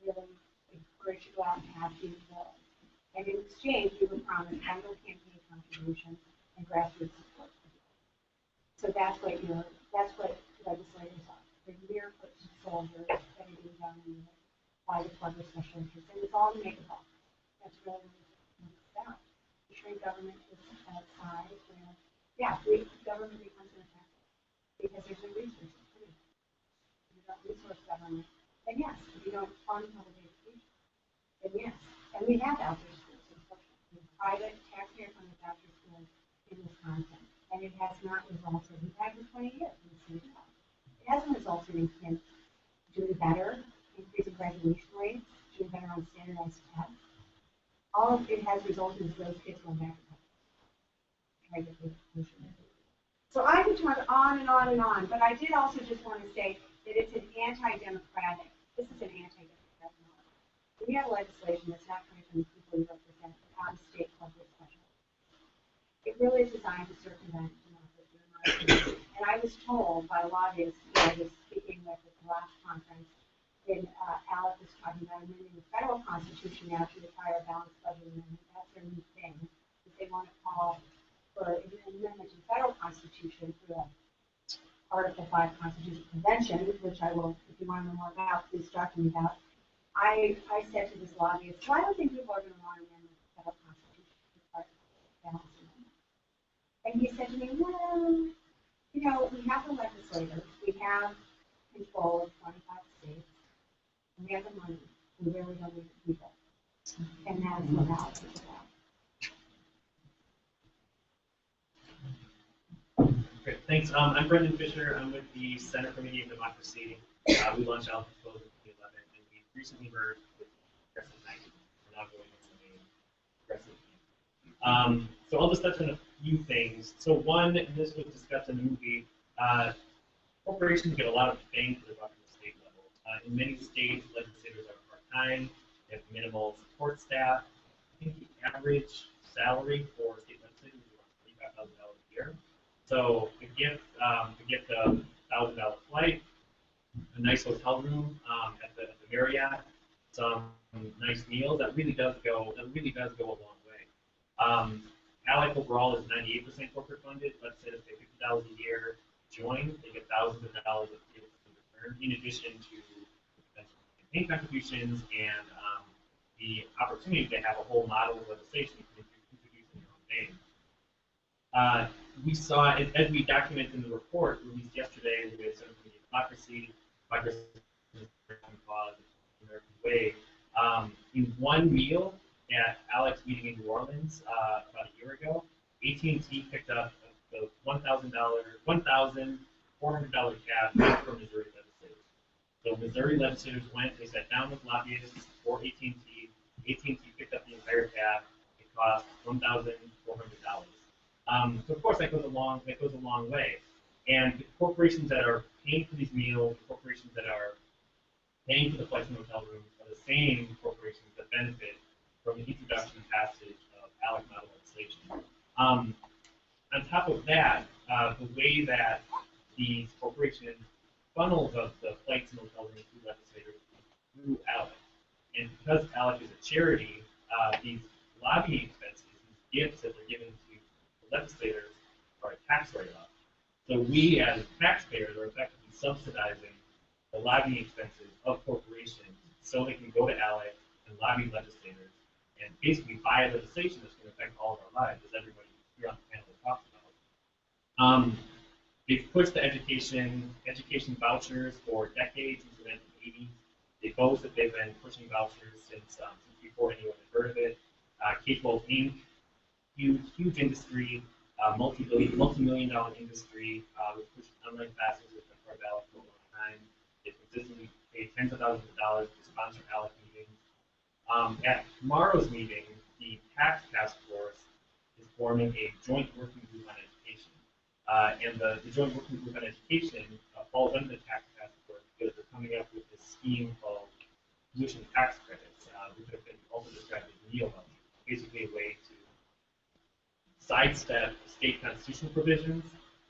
really encouraged to go out and pass these bills. And in exchange, you were promised annual campaign contributions and grassroots support. So that's what legislators are. They're mere foot soldiers that are being done by the clever special interests. And it's all to make a buck. That's really what it's about. To shrink government to a size where, government becomes an attack because there's no resources. If you don't resource government, then yes. If you don't fund public education, then yes. And we have voucher schools, unfortunately. Private taxpayer-funded voucher schools in Wisconsin. And it has not resulted, we've had for 20 years in the state of it hasn't resulted in doing better, increasing graduation rates, doing better on standardized tests. All of it has resulted is those kids going back to education. So I could talk on and on and on, but I did also just want to say that it's an anti-democratic, this is an anti-democratic model. We have legislation that's not coming from the people you represent, but out of state corporate special. It really is designed to circumvent democracy, in my opinion. And I was told by lobbyists who I was speaking with at the last conference, when ALEC was talking about amending the federal constitution now to require a balanced budget amendment. That's their new thing. They want to call for an amendment to the federal constitution through an Article 5 Constitutional Convention, which I will, if you want to know more about, please talk to me about. I said to this lobbyist, well, I don't think people are going to want to amend the federal constitution to require a balanced amendment. And he said to me, well, you know, we have the legislators, we have control of 25 states, and we have the money. We really don't need the people. And that's what ALEC is about. Great, thanks. I'm Brendan Fisher. I'm with the Center for Media and Democracy. We launched ALEC in 2011, and we recently merged with Progressive 90. We're now going into the Progressive. So I'll just touch on a few things. So one, and this was discussed in the movie, corporations get a lot of bang for the buck at the state level. In many states, legislators are part-time, they have minimal support staff. I think the average salary for state legislators is around $25,000 a year. So the gift of $1,000 flight, a nice hotel room at the Marriott, some nice meals, that really does go a long way. ALEC overall is 98% corporate funded. Let's say if they $50 a year join, they get thousands of dollars of return, in addition to campaign contributions and the opportunity to have a whole model of legislation you can introduce in your own name. We saw, as we document in the report released yesterday with Center for Media and Democracy, Cause, American Way, in one meal at ALEC's meeting in New Orleans about a year ago, AT&T picked up the $1,400 cab from Missouri legislators. So Missouri legislators went, they sat down with lobbyists for AT&T. AT&T picked up the entire cab. It cost $1,400. So of course that goes a long way. And the corporations that are paying for these meals, the corporations that are paying for the flights and hotel rooms, are the same corporations that benefit from the introduction and passage of ALEC model legislation. On top of that, the way that these corporations funnel the flights and hotel rooms through legislators through ALEC. And because ALEC is a charity, these lobbying expenses, these gifts that they're given to the legislators are a tax write-off. So we as taxpayers are effectively subsidizing the lobbying expenses of corporations so they can go to ALEC and lobby legislators and basically buy legislation that's going to affect all of our lives, as everybody here on the panel has talked about. They've pushed the education vouchers for decades since the 1980s. They boast that they've been pushing vouchers since before anyone had heard of it. K-12 Inc., huge industry, multi-million-dollar industry. We've pushed online classes with been part of ALEC for a long time. They've consistently paid tens of thousands of dollars to sponsor ALEC meetings. At tomorrow's meeting, the tax task force is forming a joint working group on education. And the joint working group on education falls under the tax task force because they're coming up with this scheme called tuition tax credits, which have been also described as neo-vouchers, basically a way to sidestep state constitutional provisions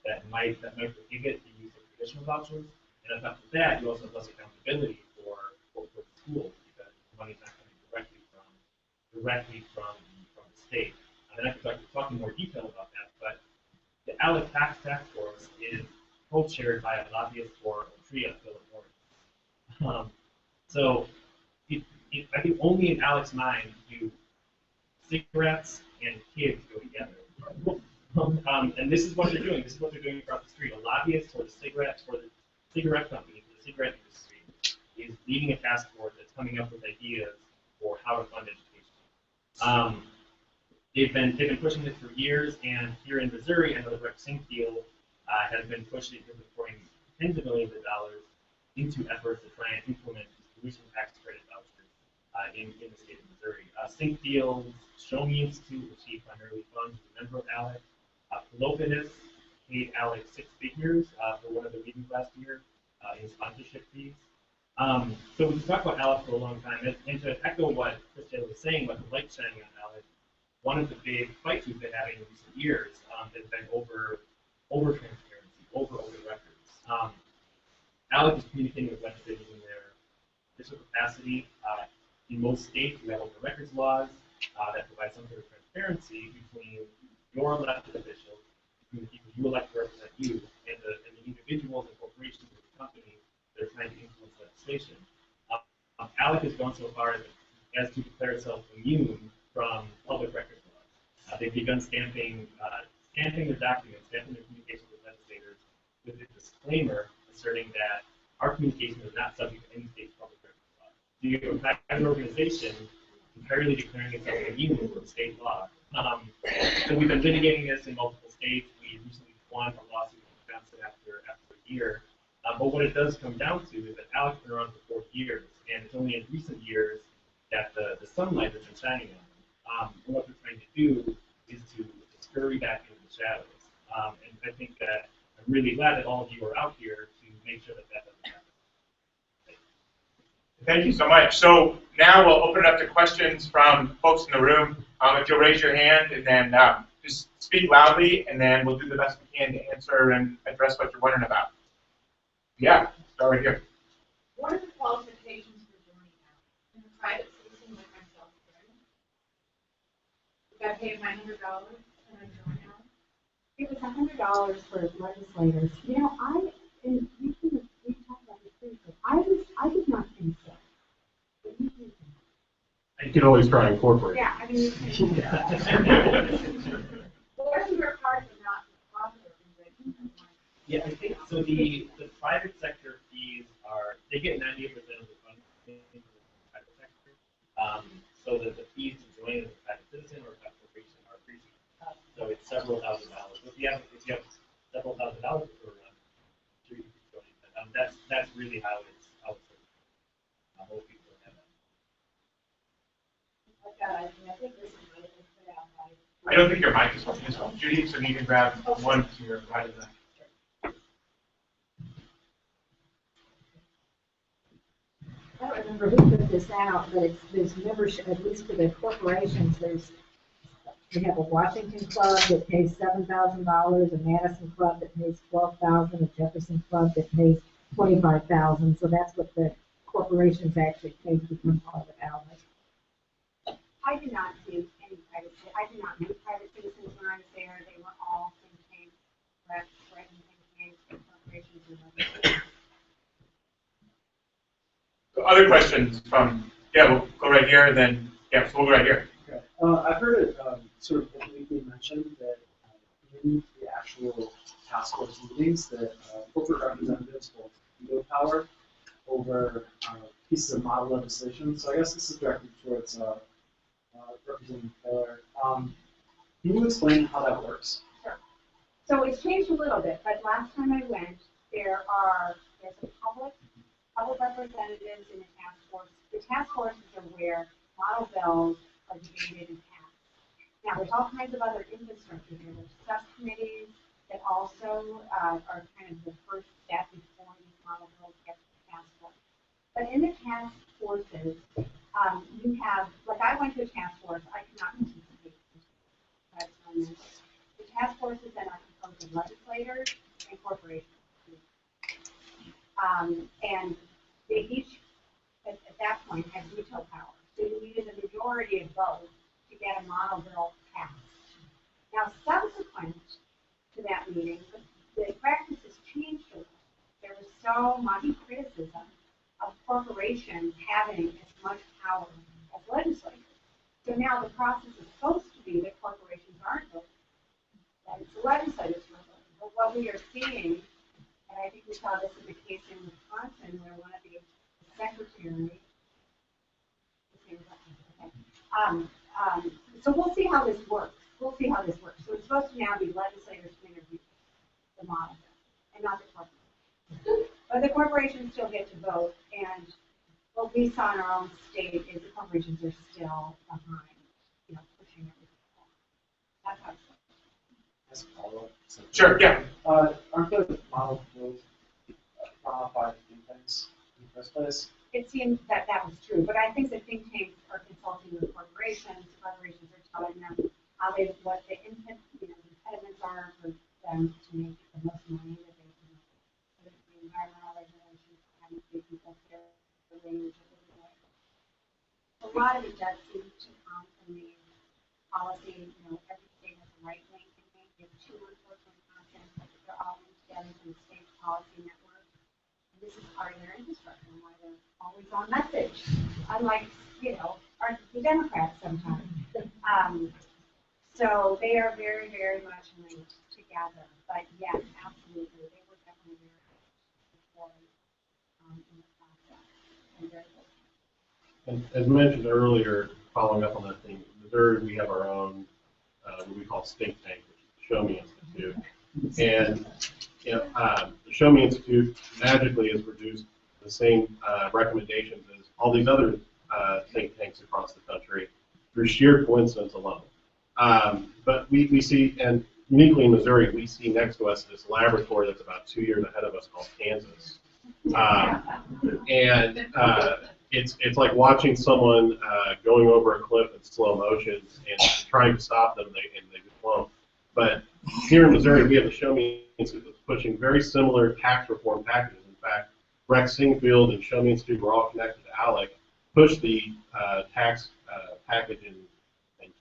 that might prohibit the use of traditional vouchers and on top of that, you also have less accountability for the schools because the money's not coming directly from the state. And I could talk in more detail about that, but the ALEC tax force is co-chaired by a lobbyist for Altria, Philip Morris. So I think only in ALEC's mind do cigarettes and kids go together. And this is what they're doing. This is what they're doing across the street. A lobbyist for the cigarette company, for the cigarette industry, is leading a task force that's coming up with ideas for how to fund education. They've been pushing this for years, and here in Missouri, I know that Rep. Sinkfield has been pushing, pouring tens of millions of dollars into efforts to try and implement tuition tax credit vouchers in the state of Missouri. Sinkfield's Show Me Institute, which he primarily funds, is a member of ALEC. Pelopidas paid ALEC 6 figures for one of the meetings last year in sponsorship fees. So we've talked about ALEC for a long time, and to echo what Chris Taylor was saying about the light shining on ALEC, one of the big fights we've been having in recent years has been over transparency, over records. ALEC is communicating with legislators in their official capacity. In most states, we have open records laws that provide some sort of transparency between your elected officials, between the people you elect to represent you, and the individuals and corporations of the company that are trying to influence legislation. ALEC has gone so far as to declare itself immune from public records laws. They've begun stamping their documents, stamping their communications with legislators with a disclaimer asserting that our communication is not subject to any state's public records law. So you have a private organization entirely declaring itself immune from state law. So we've been litigating this in multiple states. We recently won a lawsuit in Wisconsin after a year. But what it does come down to is that ALEC's been around for 40 years, and it's only in recent years that the sunlight has been shining on them. And what they're trying to do is to scurry back into the shadows. And I think that I'm really glad that all of you are out here to make sure that doesn't happen. Thank you so much. So now we'll open it up to questions from folks in the room. If you'll raise your hand and then just speak loudly, and then we'll do the best we can to answer and address what you're wondering about. Yeah, start right here. What are the qualifications for joining now? I'm a private citizen like myself. I paid my $100 and I joined now. It was $100 for legislators. You know, we talked about this briefly. I did not think so. But you do think so. You can always try and incorporate. Yeah, I mean, you can. What are your parts of not-for-profit organizations? Yeah, I think so. The private sector fees they get 98% of the funding from the private sector. So that the fees to join as a private citizen or a corporation are pretty cheap. So it's several $1,000s. If you have several $1,000 per run, sure you can join. But that's really how it's most people have that. I think this is really put out by. I don't think your mic is working as well, Judy, so you can grab one to your right of that. I don't remember who put this out, but there's membership, at least for the corporations, we have a Washington Club that pays $7,000, a Madison Club that pays $12,000, a Jefferson Club that pays $25,000. So that's what the corporations actually pay to become part of ALEC. I did not do any private. I did not meet private citizens when I was there. They were all think tanks, reps, writing think tanks, corporations, and others. Other questions from, we'll go right here, and then, so we'll go right here. Okay. I've heard it sort of obliquely mentioned that in the actual task force meetings that corporate representatives hold veto power over pieces of model legislation. So I guess this is directed towards Representative Taylor. Can you explain how that works? Sure. So it's changed a little bit, but last time I went, there's a public representatives in the task force. The task forces are where model bills are debated and passed. Now, there's all kinds of other infrastructure there. There's subcommittees that also are kind of the first step before these model bills get to the task force. But in the task forces, you have, like I went to a task force, I could not participate in this. The task forces then are composed of legislators and corporations. And they each, at that point, had veto power. So you needed a majority of votes to get a model bill passed. Now, subsequent to that meeting, the practice has changed a little. There was so much criticism of corporations having as much power as legislators. So now the process is supposed to be that corporations aren't voting, that it's the legislators who are voting. But what we are seeing, and I think we saw this in the case in Wisconsin, where one of the secretary, so we'll see how this works. We'll see how this works. So it's supposed to now be legislators to interview the model, and not the corporations. But the corporations still get to vote, and what we saw in our own state is the corporations are still behind, pushing everything along. That's how it's going. Sure, yeah. Aren't the model bills by the think tanks in the first place? It seems that that was true, but I think the think tanks are consulting with corporations. Corporations are telling them what the impediments are for them to make the most money that they can. The environmental regulations and the people care the range of the way. A lot of it does seem to come from the policy. Every state has a right wing and they have two enforcement content, but they're all linked together to the state policy network. And this is part of their infrastructure and why they're always on message. Unlike, the Democrats sometimes. So they are very, very much linked together. But yes, absolutely, they were definitely very important in the process. And very good. And as mentioned earlier, following up on that thing, in Missouri, we have our own, what we call think tank, which is the Show Me Institute. And the Show Me Institute magically has produced the same recommendations as all these other think tanks across the country through sheer coincidence alone. But we see, and uniquely in Missouri, we see next to us this laboratory that's about 2 years ahead of us called Kansas. It's like watching someone going over a cliff in slow motion and trying to stop them, and they just won't. But here in Missouri, we have the Show Me Institute that's pushing very similar tax reform packages. In fact, Rex Singfield and Show Me Institute were all connected to ALEC, pushed the tax package in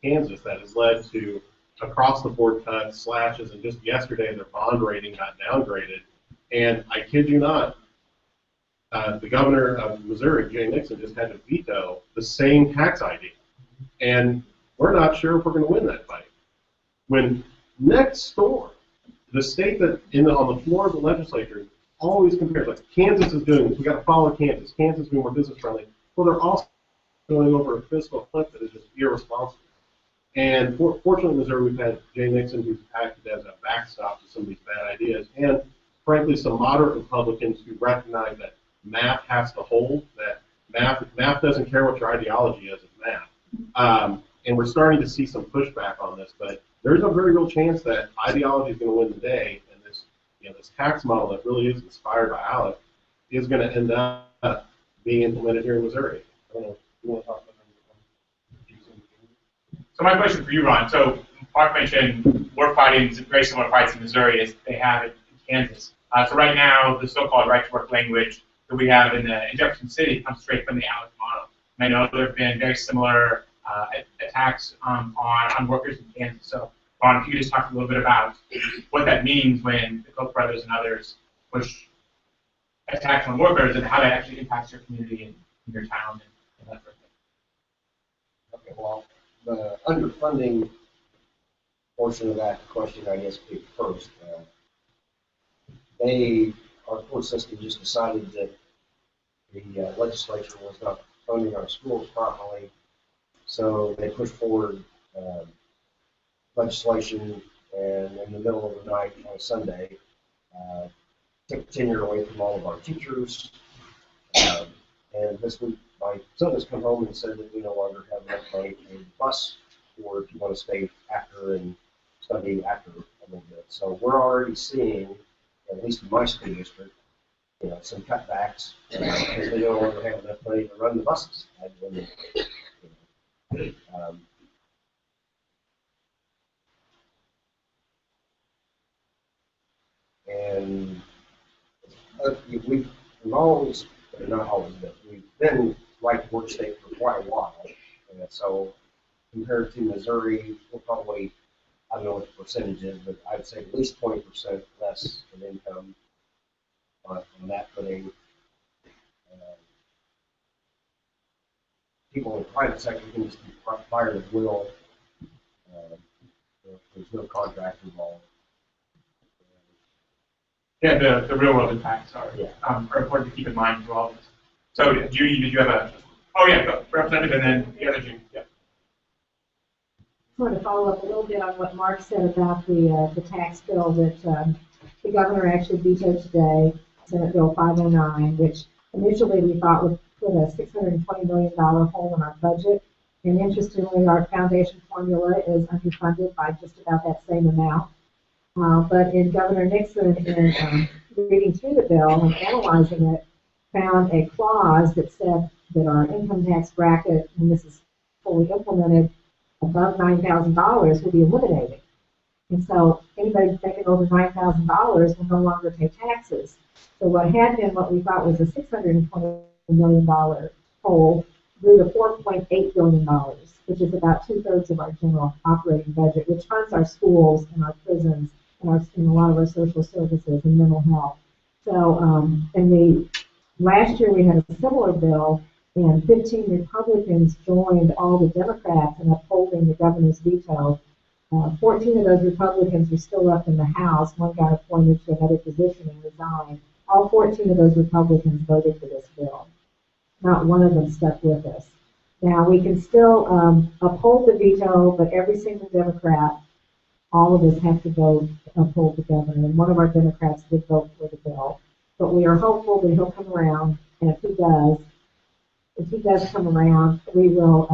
Kansas that has led to across-the-board cuts, slashes, and just yesterday their bond rating got downgraded. And I kid you not, the governor of Missouri, Jay Nixon, just had to veto the same tax idea. And we're not sure if we're going to win that fight. When next door, the state that on the floor of the legislature always compares, like Kansas is doing this, we got to follow Kansas. Kansas is being more business friendly. Well, they're also going over a fiscal cliff that is just irresponsible. And fortunately, in Missouri, we've had Jay Nixon, who's acted as a backstop to some of these bad ideas, and frankly, some moderate Republicans who recognize that math has to hold, that math doesn't care what your ideology is, it's math. And we're starting to see some pushback on this, but there's a very real chance that ideology is going to win the day, and this tax model that really is inspired by ALEC is going to end up being implemented here in Missouri. I don't know if you want to talk about that. So my question for you, Ron. So Mark mentioned we're fighting very similar fights in Missouri as they have in Kansas. So right now, the so-called right-to-work language that we have in Jefferson City comes straight from the ALEC model. I know there have been very similar attacks on workers in Kansas. So Ron, if you could just talk a little bit about what that means when the Koch brothers and others push attacks on workers and how that actually impacts your community and your town and that sort of thing. Okay, well, the underfunding portion of that question, I guess, came first. Our court system just decided that the legislature was not funding our schools properly, so they pushed forward legislation, and in the middle of the night on a Sunday, took tenure away from all of our teachers. And this week, my son has come home and said that we no longer have enough money to pay the bus, or if you want to stay after and study after a little bit. So we're already seeing, at least in my school district, some cutbacks because they no longer have enough money to run the buses. And we've always, or not always, but we've been right to work state for quite a while. And so compared to Missouri, we're probably, I don't know what the percentage is, but I'd say at least 20% less of income on that footing. People in the private sector can just be fired at will. There's no contract involved. Yeah, the real world impacts are important to keep in mind through all this. So, Judy, did you have a? Oh yeah, go, Representative, and then the other Judy. Yeah. I want to follow up a little bit on what Mark said about the tax bill that the governor actually vetoed today, Senate Bill 509, which initially we thought would put a $620 million hole in our budget. And interestingly, our foundation formula is underfunded by just about that same amount. But in Governor Nixon, in reading through the bill and analyzing it, found a clause that said that our income tax bracket, when this is fully implemented, above $9,000 will be eliminated. And so anybody making over $9,000 will no longer pay taxes. So what had been what we thought was a $620 million hole grew to $4.8 billion, which is about 2/3 of our general operating budget, which funds our schools and our prisons and a lot of our social services and mental health. So, last year we had a similar bill, and 15 Republicans joined all the Democrats in upholding the governor's veto. 14 of those Republicans are still left in the House. One got appointed to another position and resigned. All 14 of those Republicans voted for this bill. Not one of them stuck with us. Now, we can still uphold the veto, but every single Democrat, all of us have to vote to uphold the governor. And one of our Democrats did vote for the bill. But we are hopeful that he'll come around, and if he does come around, we will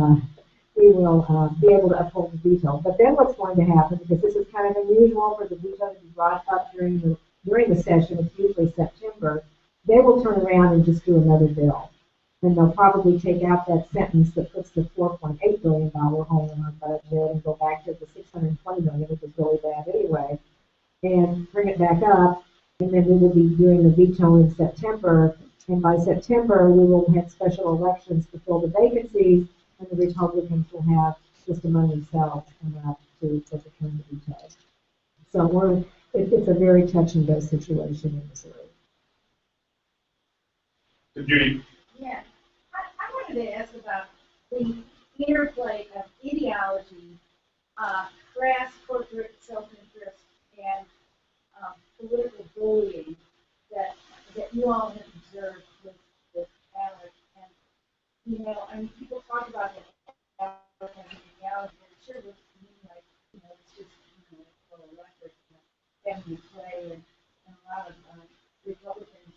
be able to uphold the veto. But then what's going to happen, because this is kind of unusual for the veto to be brought up during the session, it's usually September, they will turn around and just do another bill. And they'll probably take out that sentence that puts the $4.8 billion hole in our budget and go back to the $620 million, which is really bad anyway, and bring it back up. And then we will be doing the veto in September. And by September, we will have special elections to fill the vacancies, and the Republicans will have just among themselves enough to overturn the veto. So it's a very touch and go situation in Missouri. Judy. Yeah, I wanted to ask about the interplay of ideology, crass corporate self-interest, and political bullying that you all have observed with ALEC. And, I mean, people talk about it as reality, and it sure looks to me like, it's just, for electric, family play, and a lot of Republicans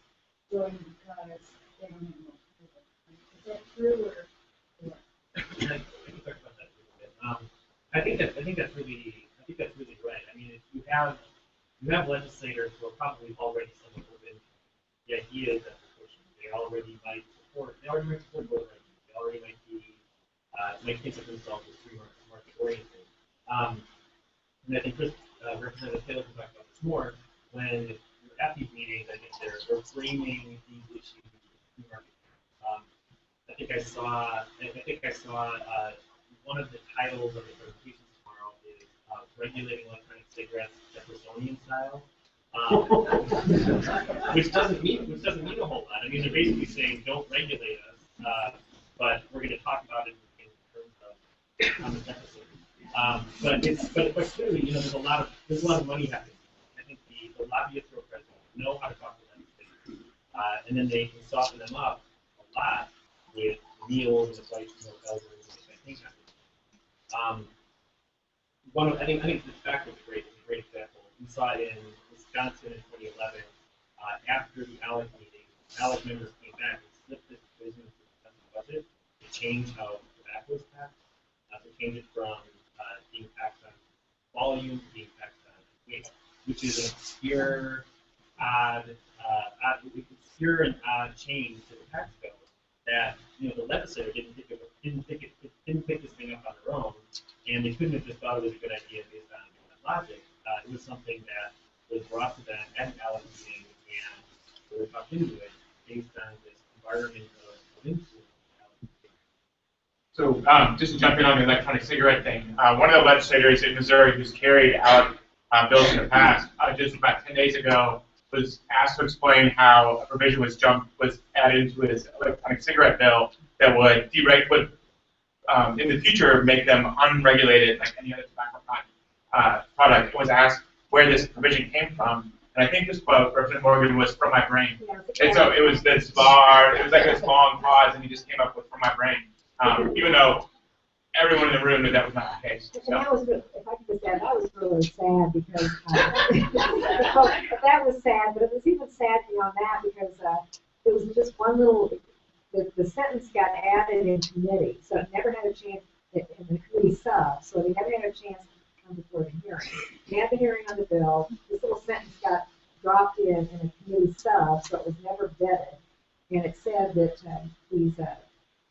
join because they don't have no people. Is that true, or what? I think that's really right. I mean, if you have legislators who are probably already somewhat open to the ideas that they're pushing. They already might support voter ID. They already might think of themselves as free market oriented. And I think Representative Taylor can talk about this more. When you're at these meetings, I think they're framing these issues free market. I think I saw one of the titles of the presentation tomorrow is regulating electronic cigarettes Jeffersonian style, which doesn't mean a whole lot. I mean, they're basically saying don't regulate us, but we're going to talk about it in terms of on this episode. But clearly, there's a lot of money happening. I think the lobbyists who are present know how to talk to them, and then they can soften them up a lot with meals and flights and hotels and things like that. I think this fact was a great example. We saw it in Wisconsin in 2011. After the ALEC meeting, ALEC members came back and slipped this business budget to change how tobacco is taxed, to change it from being taxed on volume to being taxed on weight, which is an obscure and odd change to the tax bill that the legislature didn't pick this thing up on their own, and they couldn't have just thought it was a good idea based on logic. It was something that was brought to them at an ALEC meeting, and they were talked into it. based on this environment of influence. So just to jump in on the electronic cigarette thing, one of the legislators in Missouri who's carried out bills in the past, just about 10 days ago, was asked to explain how a provision was added into his electronic cigarette bill that would in the future make them unregulated like any other tobacco product. It was asked where this provision came from, and I think this quote, Representative Morgan, was from my brain. And so it was this bar, it was like this long pause, and he just came up with from my brain, even though everyone in the room knew that was not the case. So. And that was, if I could just add, that was really sad because, that was sad, but it was even sad beyond that because it was just one little, the sentence got added in committee, so it never had a chance, in the committee sub, so they never had a chance to come before the hearing. We had the hearing on the bill, this little sentence got dropped in a committee sub, so it was never vetted. And it said that these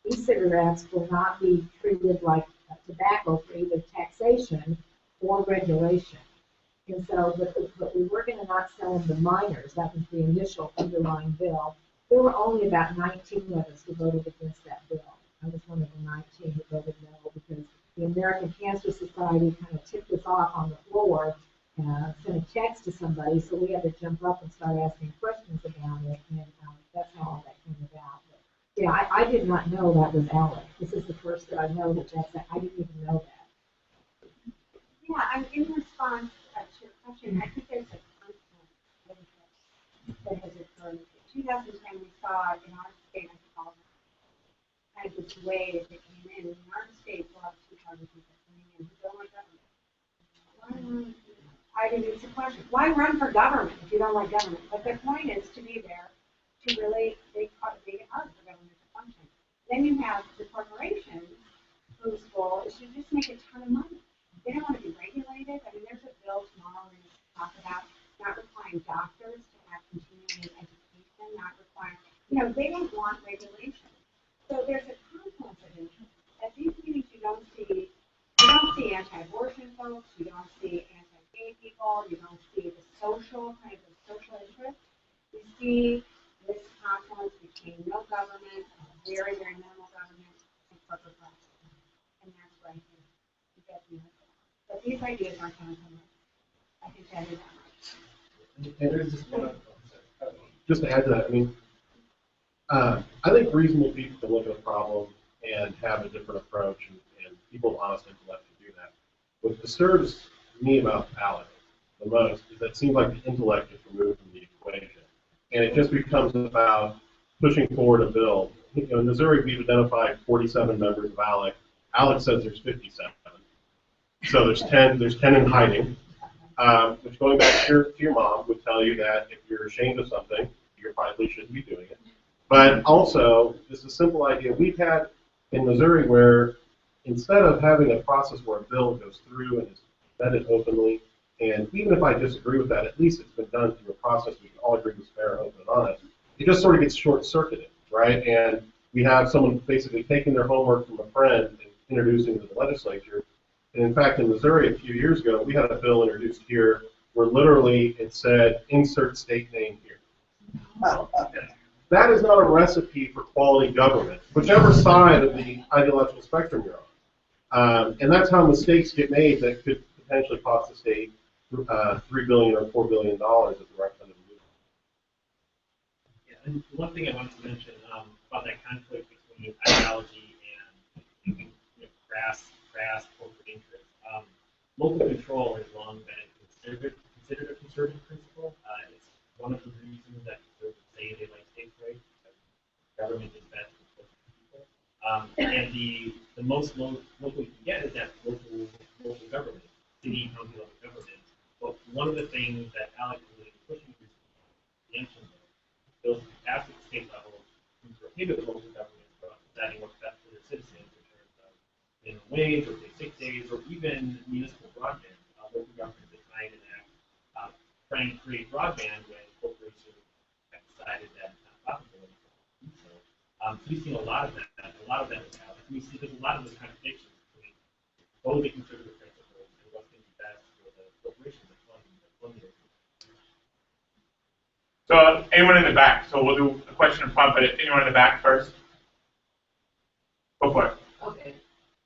e-cigarettes will not be treated like tobacco for either taxation or regulation. And so, but we were going to not sell them to minors. That was the initial underlying bill. There were only about 19 of us who voted against that bill. I was one of the 19 who voted no because the American Cancer Society kind of tipped us off on the floor, sent a text to somebody, so we had to jump up and start asking questions about it, and that's how all that came about. But, yeah, I did not know that was ALEC. This is the first that I know that I didn't even know that. Yeah, I'm in response to your question. I think there's a conflict that has occurred. In 2010, we saw in our state, I think all of it, kind of this wave that came in. In our state, we'll have 2,000 people coming in who don't like government. I think it's a question. Why run for government if you don't like government? But the point is to be there to really make it hard for government to function. Then you have the corporations whose goal is to just make a ton of money. They don't want to be regulated. I mean, there's a bill tomorrow we're going to talk about not requiring doctors to have continuing education, not requiring, they don't want regulation. So there's a confluence of interest. At these meetings, you don't see anti-abortion folks, you don't see anti-gay people, you don't see the social interest. You see this confluence between no government, very, very minimal government, and corporate practice. And that's right here. You get the answer. But these ideas aren't going to come up. I can tell you that much. And there's just to add to that, I mean, I think reasonable people can look at a problem and have a different approach, and people of honest intellect can do that. What disturbs me about ALEC the most is that it seems like the intellect is removed from the equation. And it just becomes about pushing forward a bill. In Missouri, we've identified 47 members of ALEC. ALEC says there's 57. So there's 10 in hiding, which going back to your mom would tell you that if you're ashamed of something, you probably shouldn't be doing it. But also, just a simple idea we've had in Missouri where instead of having a process where a bill goes through and is vetted openly, and even if I disagree with that, at least it's been done through a process we can all agree was fair, open, and honest. It just sort of gets short-circuited, right? And we have someone basically taking their homework from a friend and introducing it to the legislature. And in fact, in Missouri a few years ago, we had a bill introduced here where literally it said, insert state name here. That is not a recipe for quality government, whichever side of the ideological spectrum you're on. And that's how mistakes get made that could potentially cost the state $3 billion or $4 billion at the right time of movement. Yeah, and one thing I wanted to mention about that conflict between ideology and crass corporate interest. Local control has long been considered a conservative principle. It's one of the reasons that conservatives say they like states' rights, because government is best for people. And the most local you can get is that local government, city, county level government. But one of the things that ALEC is really pushing through bills passed at the state level to prohibit local governments from deciding what's best for their citizens in terms of minimum wage or sick days or even municipal broadband. Local governments are trying to try and create broadband when corporations have decided that it's not profitable anymore. So we've seen a lot of that with ALEC. We see there's a lot of those contradictions between both the conservative principles and what's going to be best for the corporations that fund it. So So anyone in the back? So we'll do a question in front, but anyone in the back first? Go for it. Okay.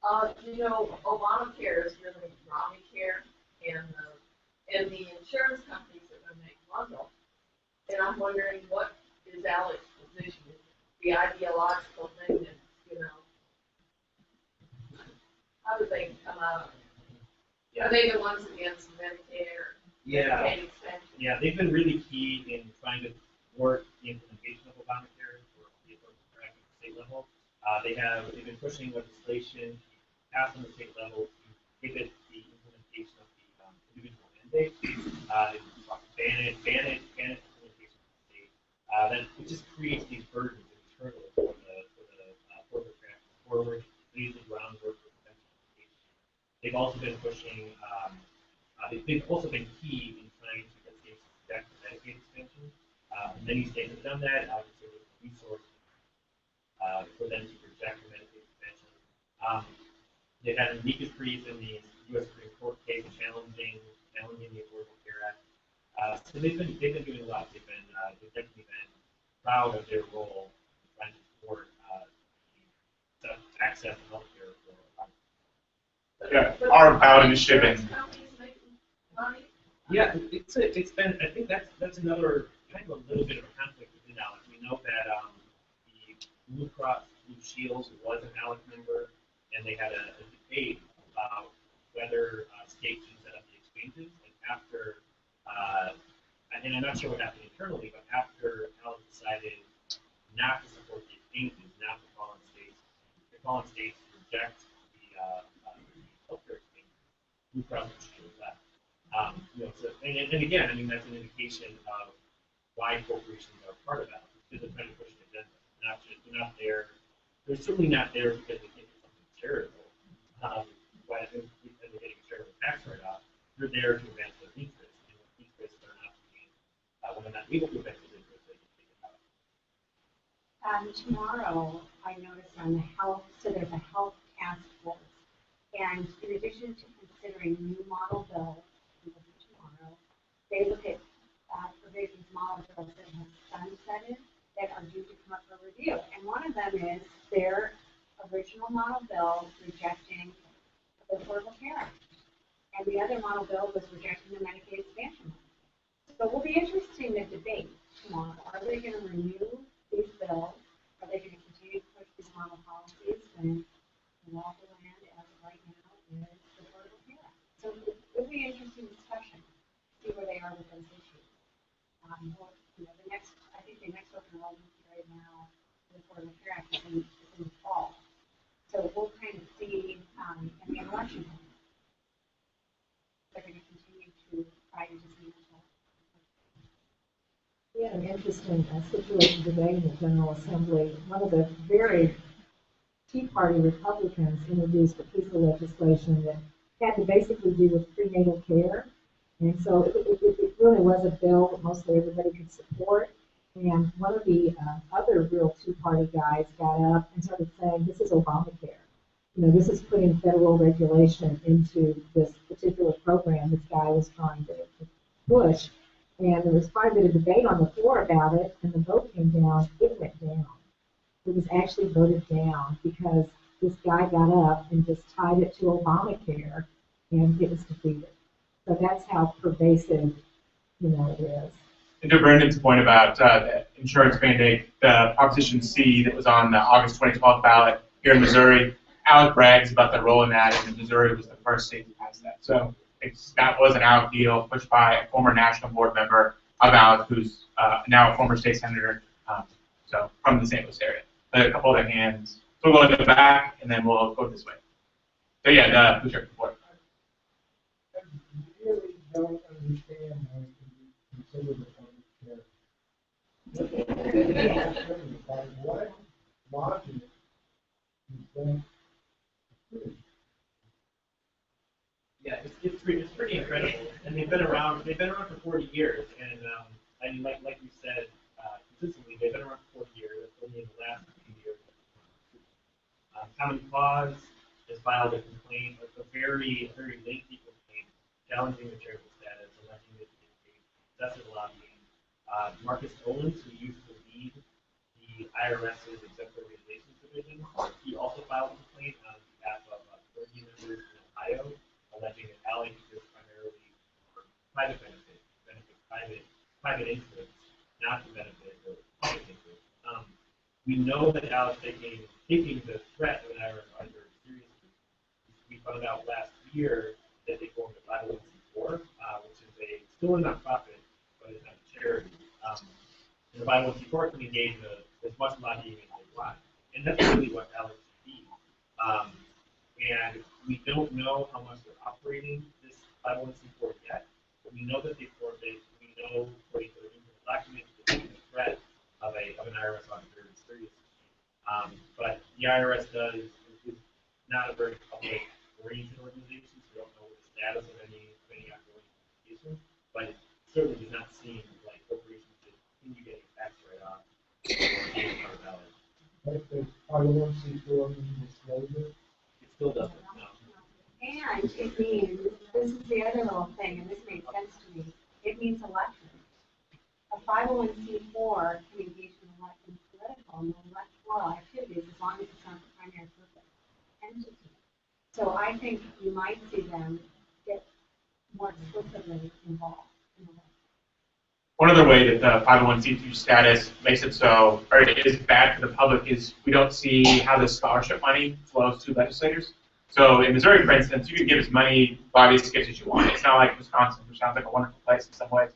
Obamacare is really Obamacare, and the insurance companies are going to make bundle. And I'm wondering, what is ALEC's position? Is it the ideological thing that, how do they come out? Are they the ones against Medicare? Yeah. Medicaid extension? Yeah, they've been really key in trying to work the implementation of Obamacare for the state level. They've been pushing legislation passed on the state level to inhibit the implementation of the individual mandate. Ban it implementation of the state. Then it just creates these burdens internally for the corporate practice forward, leaves the groundwork for prevention. They've also been pushing. They've also been key in trying to get states to protect the Medicaid extension. Many states have done that. Obviously, with resources for them to protect the Medicaid extension. They've had amicus briefs in the U.S. Supreme Court case challenging the Affordable Care Act. So they've been doing a lot. They've definitely been proud of their role in trying to support the access to health care for our ballot initiative and yeah, it's been. I think that's another kind of a little bit of a conflict within ALEC. We know that the Blue Cross Blue Shield was an ALEC member, and they had a debate about whether states should set up the exchanges. And after, and I'm not sure what happened internally, but after ALEC decided not to support the exchanges, not to call on states to reject the healthcare exchange, Blue Cross Blue Shield left. And again, I mean, that's an indication of why corporations are part of that, because they're trying to push an agenda. They're not there. They're certainly not there because they think it's something charitable. Why they're getting a charitable tax write-off. They're there to advance their interests, and when interests are not being, when they're not able to advance those interests, they can take it out. Tomorrow, I noticed on the health, so there's a health task force, and in addition to considering new model bills, tomorrow, they look at provisions, model bills that have sunsetted that are due to come up for review. And one of them is their original model bill rejecting the Affordable Care Act. And the other model bill was rejecting the Medicaid expansion. So it will be interesting to debate tomorrow. Are they going to renew these bills? Are they going to continue to push these model policies when the law of the land as of right now is the Affordable Care Act? So it will be an interesting discussion, see where they are with those issues. I think the next open enrollment period now, the Affordable Care Act is in the fall. So we'll kind of see in the election, they're going to continue to try to dismantle. We had an interesting situation today in the General Assembly. One of the very Tea Party Republicans introduced a piece of legislation that had to basically do with prenatal care. And so it really was a bill that mostly everybody could support. And one of the other real Tea Party guys got up and started saying, this is Obamacare. This is putting federal regulation into this particular program this guy was trying to push. And there was quite a bit of debate on the floor about it, and the vote came down. It went down. It was actually voted down because this guy got up and just tied it to Obamacare, and it was defeated. So that's how pervasive, it is. And to Brendan's point about the insurance mandate, the Proposition C that was on the August 2012 ballot here in Missouri, ALEC brags about the role in that, and Missouri was the first state to pass that. So that was an ALEC deal pushed by a former national board member of ALEC, who's now a former state senator, so from the St. Louis area. A couple of their hands. So we'll go to the back, and then we'll go this way. So yeah, the sure, before. I really don't understand how it can be considered a public care. By what logic is that? Yeah, it's pretty incredible, and they've been around for 40 years, and I mean, like you said, consistently they've been around for 40 years. Only in the last few years. Common Cause has filed a complaint, a very lengthy complaint, challenging the charitable status, alleging that it's excessive lobbying. Marcus Owens, who used to lead the IRS's Exemplary Relations Division, he also filed a complaint on behalf of clergy members in Ohio, alleging that ALEC is primarily for private benefit private interests, not to benefit the public interest. We know that ALEC taking the threat of an IRS audit very seriously. We found out last year that they formed a 501c4, which is still a nonprofit, but it's not a charity. And the 501c4 can engage in as much lobbying as they want, and that's really what ALEC should be. And we don't know how much they're operating this 501c4 yet, but we know that they formed it. We know, according to the internal documents, that the threat of an IRS audit very seriously. But the IRS is not a very public-oriented organization, so we don't know the status of any ongoing investigations, but it certainly does not seem like corporations should continue getting tax write-off. But the 501c4 disclosure? It still doesn't, no. And it means, this is the other little thing, and this made sense to me, it means elections. A 501c4 can engage in political and electoral activities as long as it's not the primary purpose entity. So I think you might see them get more explicitly involved in the One other way that the 501c3 status makes it so, or it is bad for the public, is we don't see how the scholarship money flows to legislators. So in Missouri, for instance, you can give as many lobbyist gifts as you want. It's not like Wisconsin, which sounds like a wonderful place in some ways.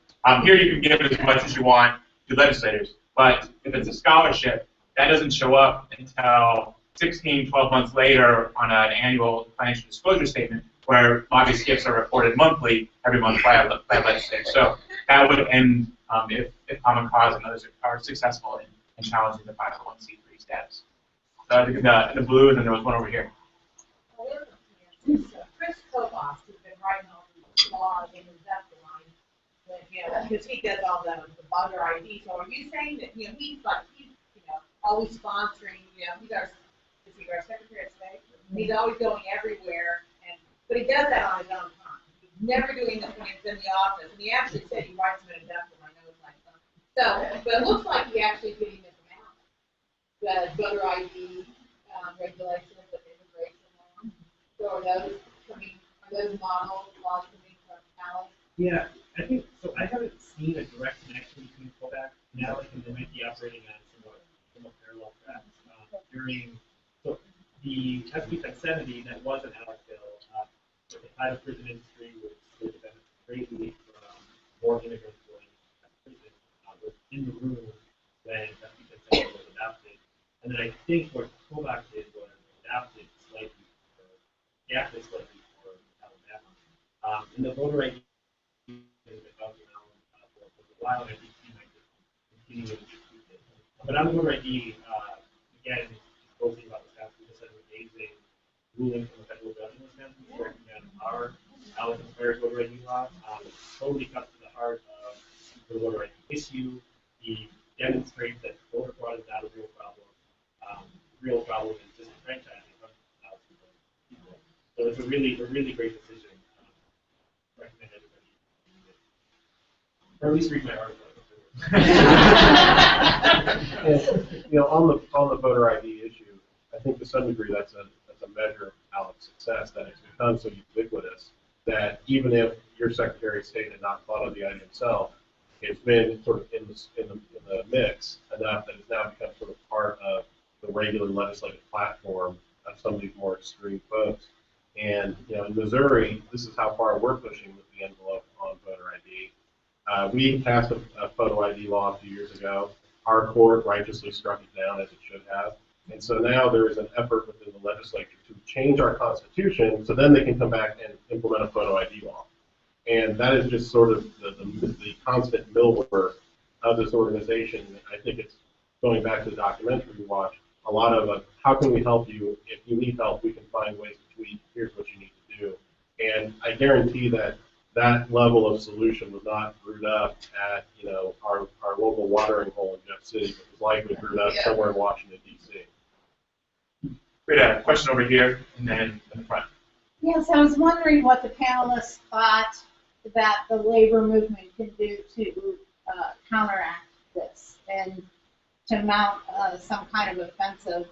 Here you can give as much as you want to legislators. But if it's a scholarship, that doesn't show up until 16, 12 months later on an annual financial disclosure statement where lobbyist gifts are reported monthly, every month by a legislator. So that would end if Common Cause and others are successful in challenging the 501c3 status. So I think in the blue, and then there was one over here. Chris Kobach has been writing all these laws in his line, because he does all the voter ID. So are you saying that he's always sponsoring? He's our Secretary of State. He's always going everywhere, but he does that on his own time. He's never doing this when he's in the office. And he actually said he writes them in a desk with my nose like that. So, but it looks like he actually getting this amount. The voter ID regulations of immigration law. So are those model laws coming from ALEC? Yeah, I think so. I haven't seen a direct connection between Kodak and ALEC, and they might be operating on somewhat parallel tracks. During the SB 1070, that was an ALEC bill. The private prison industry would benefit greatly from more immigrants going to prison. Was in the room when SB 1070 was adopted, and then I think what Kodak did was adapted slightly for Alabama. And the voter ID has been bouncing around for a while, and I think he might just continue to tweak it. But on the voter ID, again, disclosing about Wisconsin, we just had an amazing ruling from the federal judge in Wisconsin striking down our ALEC-inspired voter ID law. It totally cuts to the heart of the voter ID issue. He demonstrates that voter fraud is not a real problem. The real problem is disenfranchising hundreds of thousands of people. So it's a really great decision. Recommend everybody read it. Or at least read my article. On the voter ID issue, I think to some degree that's a measure of ALEC's success, that it's become so ubiquitous that even if your Secretary of State had not thought of the item himself, it's been sort of in the mix enough that it's now become sort of part of the regular legislative platform of some of these more extreme folks. And in Missouri, this is how far we're pushing with the envelope on voter ID. We passed a photo ID law a few years ago. Our court righteously struck it down, as it should have. And so now there is an effort within the legislature to change our Constitution so then they can come back and implement a photo ID law. And that is just sort of the constant millwork of this organization. I think it's going back to the documentary we watched, a lot of how can we help you? If you need help, we can find ways to tweak. Here's what you need to do. And I guarantee that level of solution was not brewed up at our local watering hole in Jeff City, but was likely brewed up somewhere in Washington, D.C. We had a question over here, and then in the front. Yes, I was wondering what the panelists thought that the labor movement can do to counteract this and to mount some kind of offensive.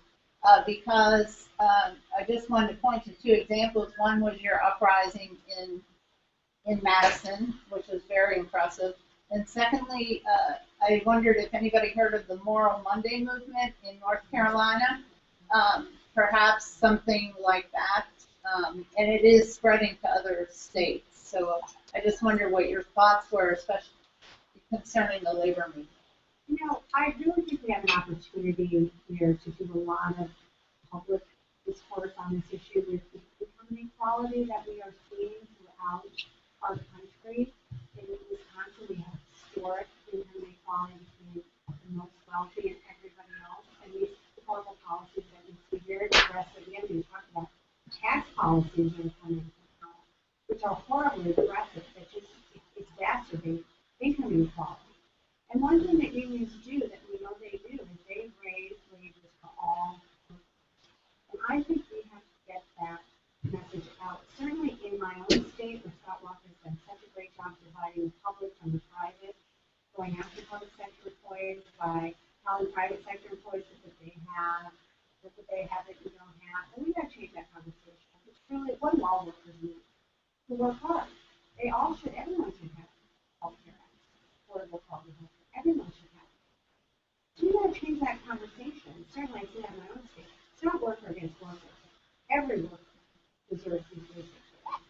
Because I just wanted to point to two examples. One was your uprising in Madison, which was very impressive. And secondly, I wondered if anybody heard of the Moral Monday movement in North Carolina. Perhaps something like that. And it is spreading to other states. So I just wonder what your thoughts were, especially concerning the labor movement. You know, I really think we have an opportunity here to do a lot of public discourse on this issue with the income inequality that we are seeing throughout our country. In Wisconsin, we have historic income inequality between the most wealthy and everybody else. And these horrible policies that need to be very aggressive. Again, we talk about tax policies that are coming, which are horribly aggressive, that just exacerbate income inequality. And one thing that unions do that we know they do is they raise wages for all workers. And I think we have to get that message out. Certainly in my own state, where Scott Walker has done such a great job dividing the public from the private, going after public sector employees by telling private sector employees that they have, that you don't have. And we got to change that conversation. It's really what do all workers need? To work hard. They all should, everyone should have health care access, affordable quality health care. Everyone should have it. So we got to change that conversation. Certainly I see that in my own state. It's not worker against worker. Every worker deserves these basic rights.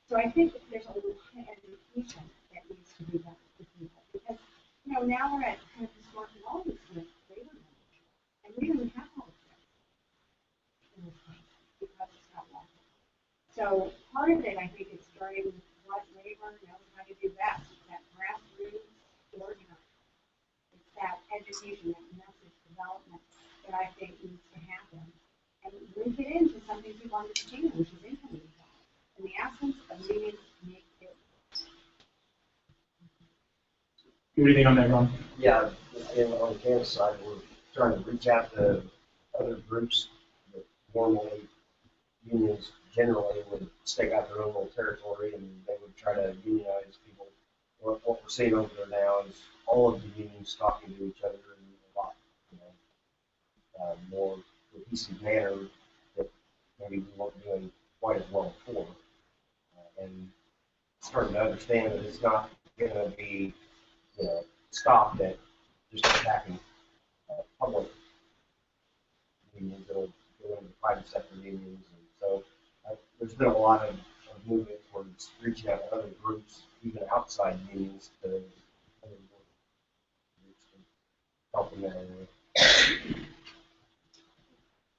So I think that there's a little education that needs to be done for people. Because, you know, now we're at kind of historic lows with labor management. And we don't have all of that in this country because it's not working. So part of it, I think, is starting with what labor knows how to do best. It's that grassroots organizing. It's that education, that message development that I think needs to happen. And link it into something people understand, which is income inequality. In the absence of unions, make it. What do you think on that, Ron? Yeah, on the campus side, we're trying to reach out to other groups that normally unions generally would stake out their own little territory and they would try to unionize people. What we're seeing over there now is all of the unions talking to each other in a lot, more cohesive manner that maybe we weren't doing quite as well before. And starting to understand that it's not going to be stopped at just attacking public unions. It'll go into private sector unions. And so there's been a lot of movement towards reaching out to other groups, even outside unions, to other groups to help in that area.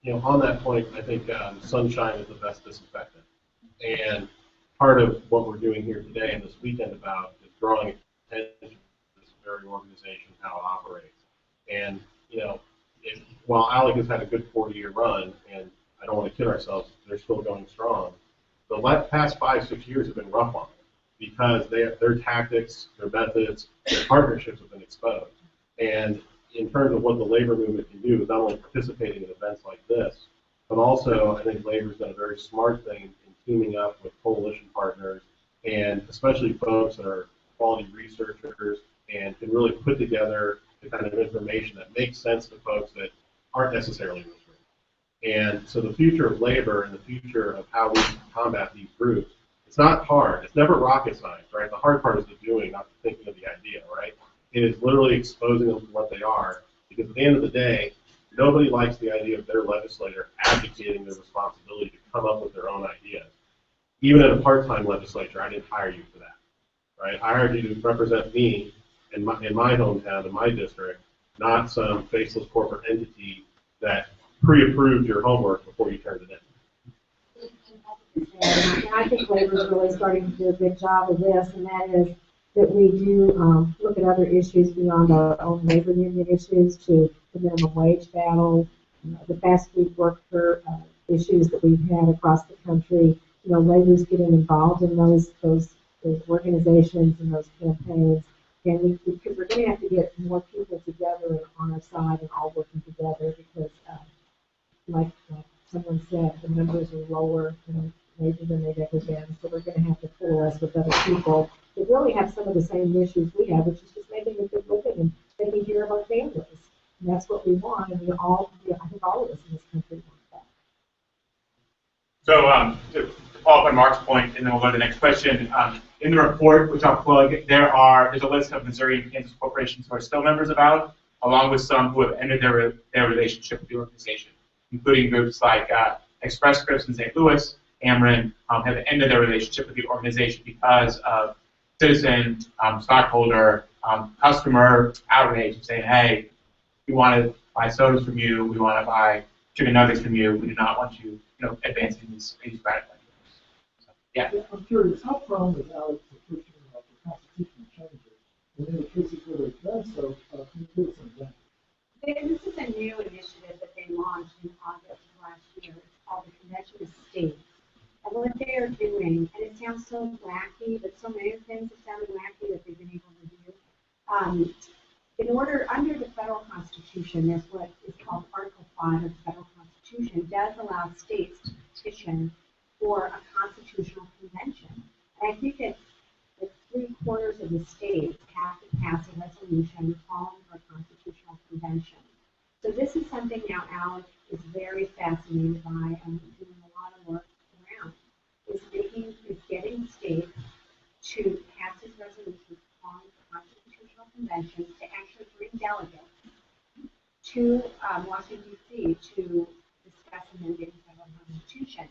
You know, on that point, I think sunshine is the best disinfectant. And part of what we're doing here today and this weekend about is drawing attention to this very organization, how it operates. And, you know, while ALEC has had a good 40-year run, and I don't want to kid ourselves, they're still going strong, the past 5-6 years have been rough on them because their tactics, their methods, their partnerships have been exposed. And in terms of what the labor movement can do is not only participating in events like this, but also I think labor's done a very smart thing in teaming up with coalition partners and especially folks that are quality researchers and can really put together the kind of information that makes sense to folks that aren't necessarily in this room. And so the future of labor and the future of how we combat these groups, it's not hard. It's never rocket science, right? The hard part is the doing, not the thinking of the idea, right? It is literally exposing them to what they are, because at the end of the day, nobody likes the idea of their legislator abdicating their responsibility to come up with their own ideas. Even in a part-time legislature, I didn't hire you for that, right? I hired you to represent me in my hometown, in my district, not some faceless corporate entity that pre-approved your homework before you turned it in. And I think labor is really starting to do a good job of this, and that is that we do look at other issues beyond our own labor union issues to the minimum wage battle, the fast food worker issues that we've had across the country. You know, labor's getting involved in those organizations and those campaigns, and because we're going to have to get more people together on our side and all working together because, like someone said, the numbers are lower maybe than they've ever been, so we're going to have to pull us with other people that really have some of the same issues we have, which is just making a good And that's what we want, and we all, I think all of us in this country want that. So to follow up on Mark's point, and then we'll go to the next question. In the report, which I'll plug, there's a list of Missouri and Kansas corporations who are still members of ALEC, along with some who have ended their relationship with the organization, including groups like Express Scripts in St. Louis, Ameren, have ended their relationship with the organization because of citizen, stockholder, customer outrage, saying, hey, we want to buy sodas from you, we want to buy chicken nuggets from you, we do not want you, advancing these bad ideas. So, yeah. I'm curious, how prone is ALEC to pushing the constitutional changes? And in the cases where they've done so, can you give us an example? This is a new initiative that they launched in August of last year. It's called the Convention of States. And what they are doing, and it sounds so wacky, but so many things have sounded wacky that they've been able to do. Under the federal constitution, there's what is called Article 5 of the federal constitution, does allow states to petition for a constitutional convention. And I think it's like 3/4 of the states have to pass a resolution calling for a constitutional convention. So this is something now ALEC is very fascinated by and doing a lot of work around, is getting states to pass this resolution calling for constitutional conventions to actually bring delegates to Washington, D.C. to discuss amending the federal constitution.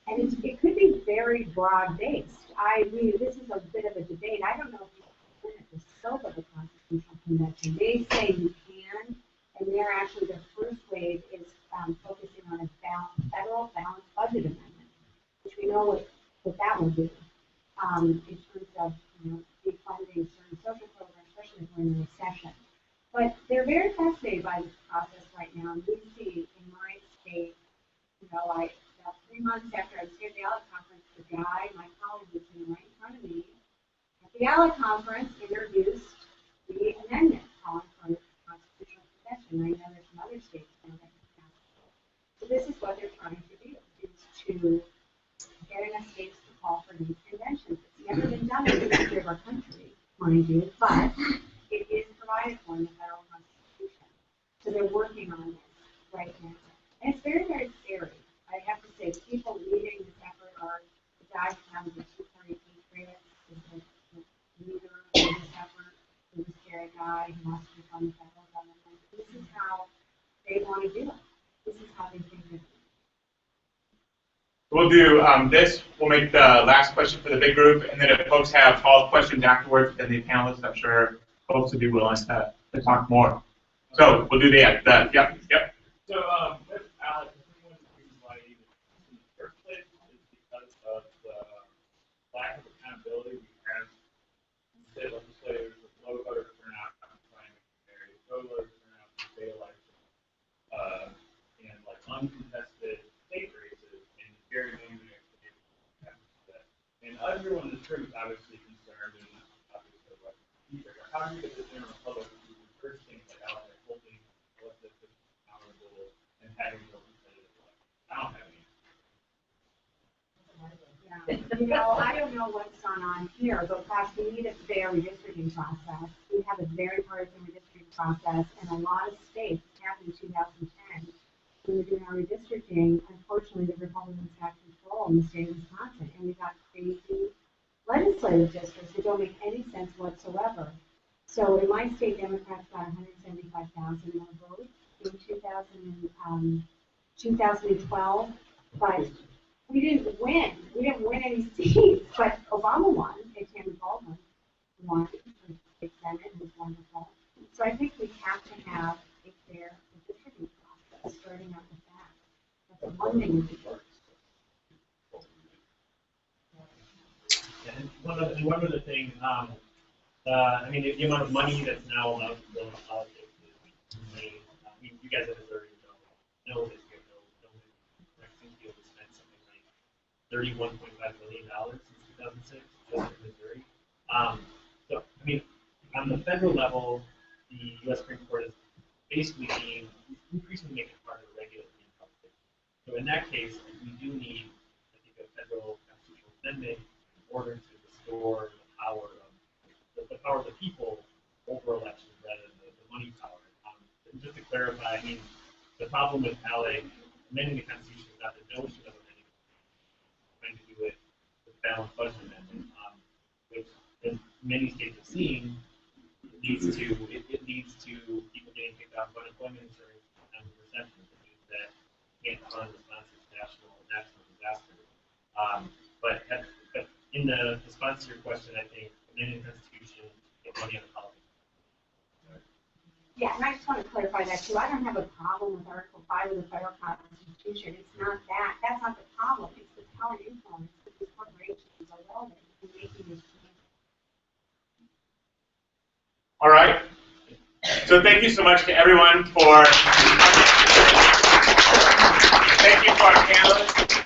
And it could be very broad-based. This is a bit of a debate. I don't know if you can limit the scope of the constitutional convention. They say you can, and they're actually, their first wave is focusing on a federal balanced budget amendment, which we know what that will do in terms of defunding certain social programs, especially during the recession. But they're very fascinated by this process right now. And we see in my state, about 3 months after I was here at the ALEC conference, the guy, my colleague, was sitting right in front of me at the ALEC conference, introduced the amendment calling for a constitutional convention. I know there's some other states now that have passed it. So this is what they're trying to do, is to get enough states to call for these conventions. It's never been done in the history of our country, mind you, but it is provided for in the federal constitution. So they're working on this right now. And it's very, very scary. I have to say, people leading this effort are the guy who founded the Tea Party Patriots, is the leader of this effort, the scary guy who wants to become the federal government. This is how they want to do it. This is how they think of it. We'll do this. We'll make the last question for the big group, and then if folks have follow-up questions afterwards, then the panelists, I'm sure folks would be willing to talk more. So we'll do yep. So with ALEC, one of the reasons why I even in the first place is because of the lack of accountability we have state legislators with low voter turnout in primary, low voter turnout in state elections, and like uncontested state races, and very limited expectations. And everyone in this room is obviously concerned, and obviously what how do you get the general public to encourage things like ALEC holding elected officials accountable and having more competitive elections? I don't have any. Yeah. I don't know what's gone on here, but gosh, we need a fair redistricting process. We have a very partisan redistricting process, and a lot of states happened in 2010. When we were doing our redistricting, unfortunately, the Republicans got control in the state of Wisconsin, and we got crazy legislative districts that don't make any sense whatsoever. So in my state, Democrats got 175,000 more votes in 2012, but we didn't win. We didn't win any seats, but Obama won, and Tammy Baldwin won for state senate, and was wonderful. So I think we have to have a fair redistricting process, starting out with that. That's one thing we could work. And one other thing, the amount of money that's now allowed to go into politics is insane. You guys in Missouri know this. Field has spent something like $31.5 million since 2006 just in Missouri. So, on the federal level, the U.S. Supreme Court is basically being increasingly making it harder to regulate the politics. So, in that case, we do need, I think, a federal constitutional amendment in order to restore the power of the people over elections rather than the money power. Just to clarify, problem with ALEC, amending the Constitution is not the notion of amending it, trying to do it with balanced budget amendment, which, as many states have seen, leads to people getting kicked off of unemployment insurance and recession. It means that can't fund responses to national disaster. But in the response to your question, I think amending the Constitution get money on the politics. Yeah, and I just want to clarify that too. I don't have a problem with Article 5 of the federal constitution. It's not that. That's not the problem. It's the power influence that these corporations are relevant in making these changes. All right. So thank you so much to everyone for, thank you to our panelists.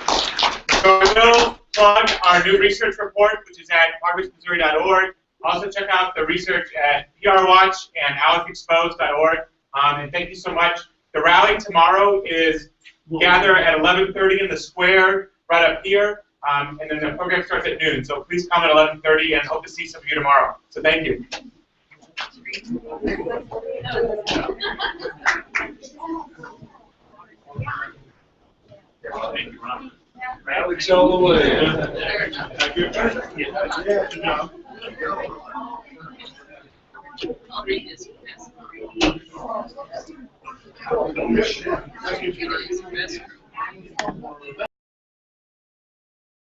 So we will plug our new research report, which is at progressmissouri.org. Also check out the research at PR Watch and alecexposed.org. And thank you so much. The rally tomorrow is gather at 11:30 in the square right up here. And then the program starts at noon. So please come at 11:30 and hope to see some of you tomorrow. So thank you. Thank you, Ron. Alex all the way. I'll read this.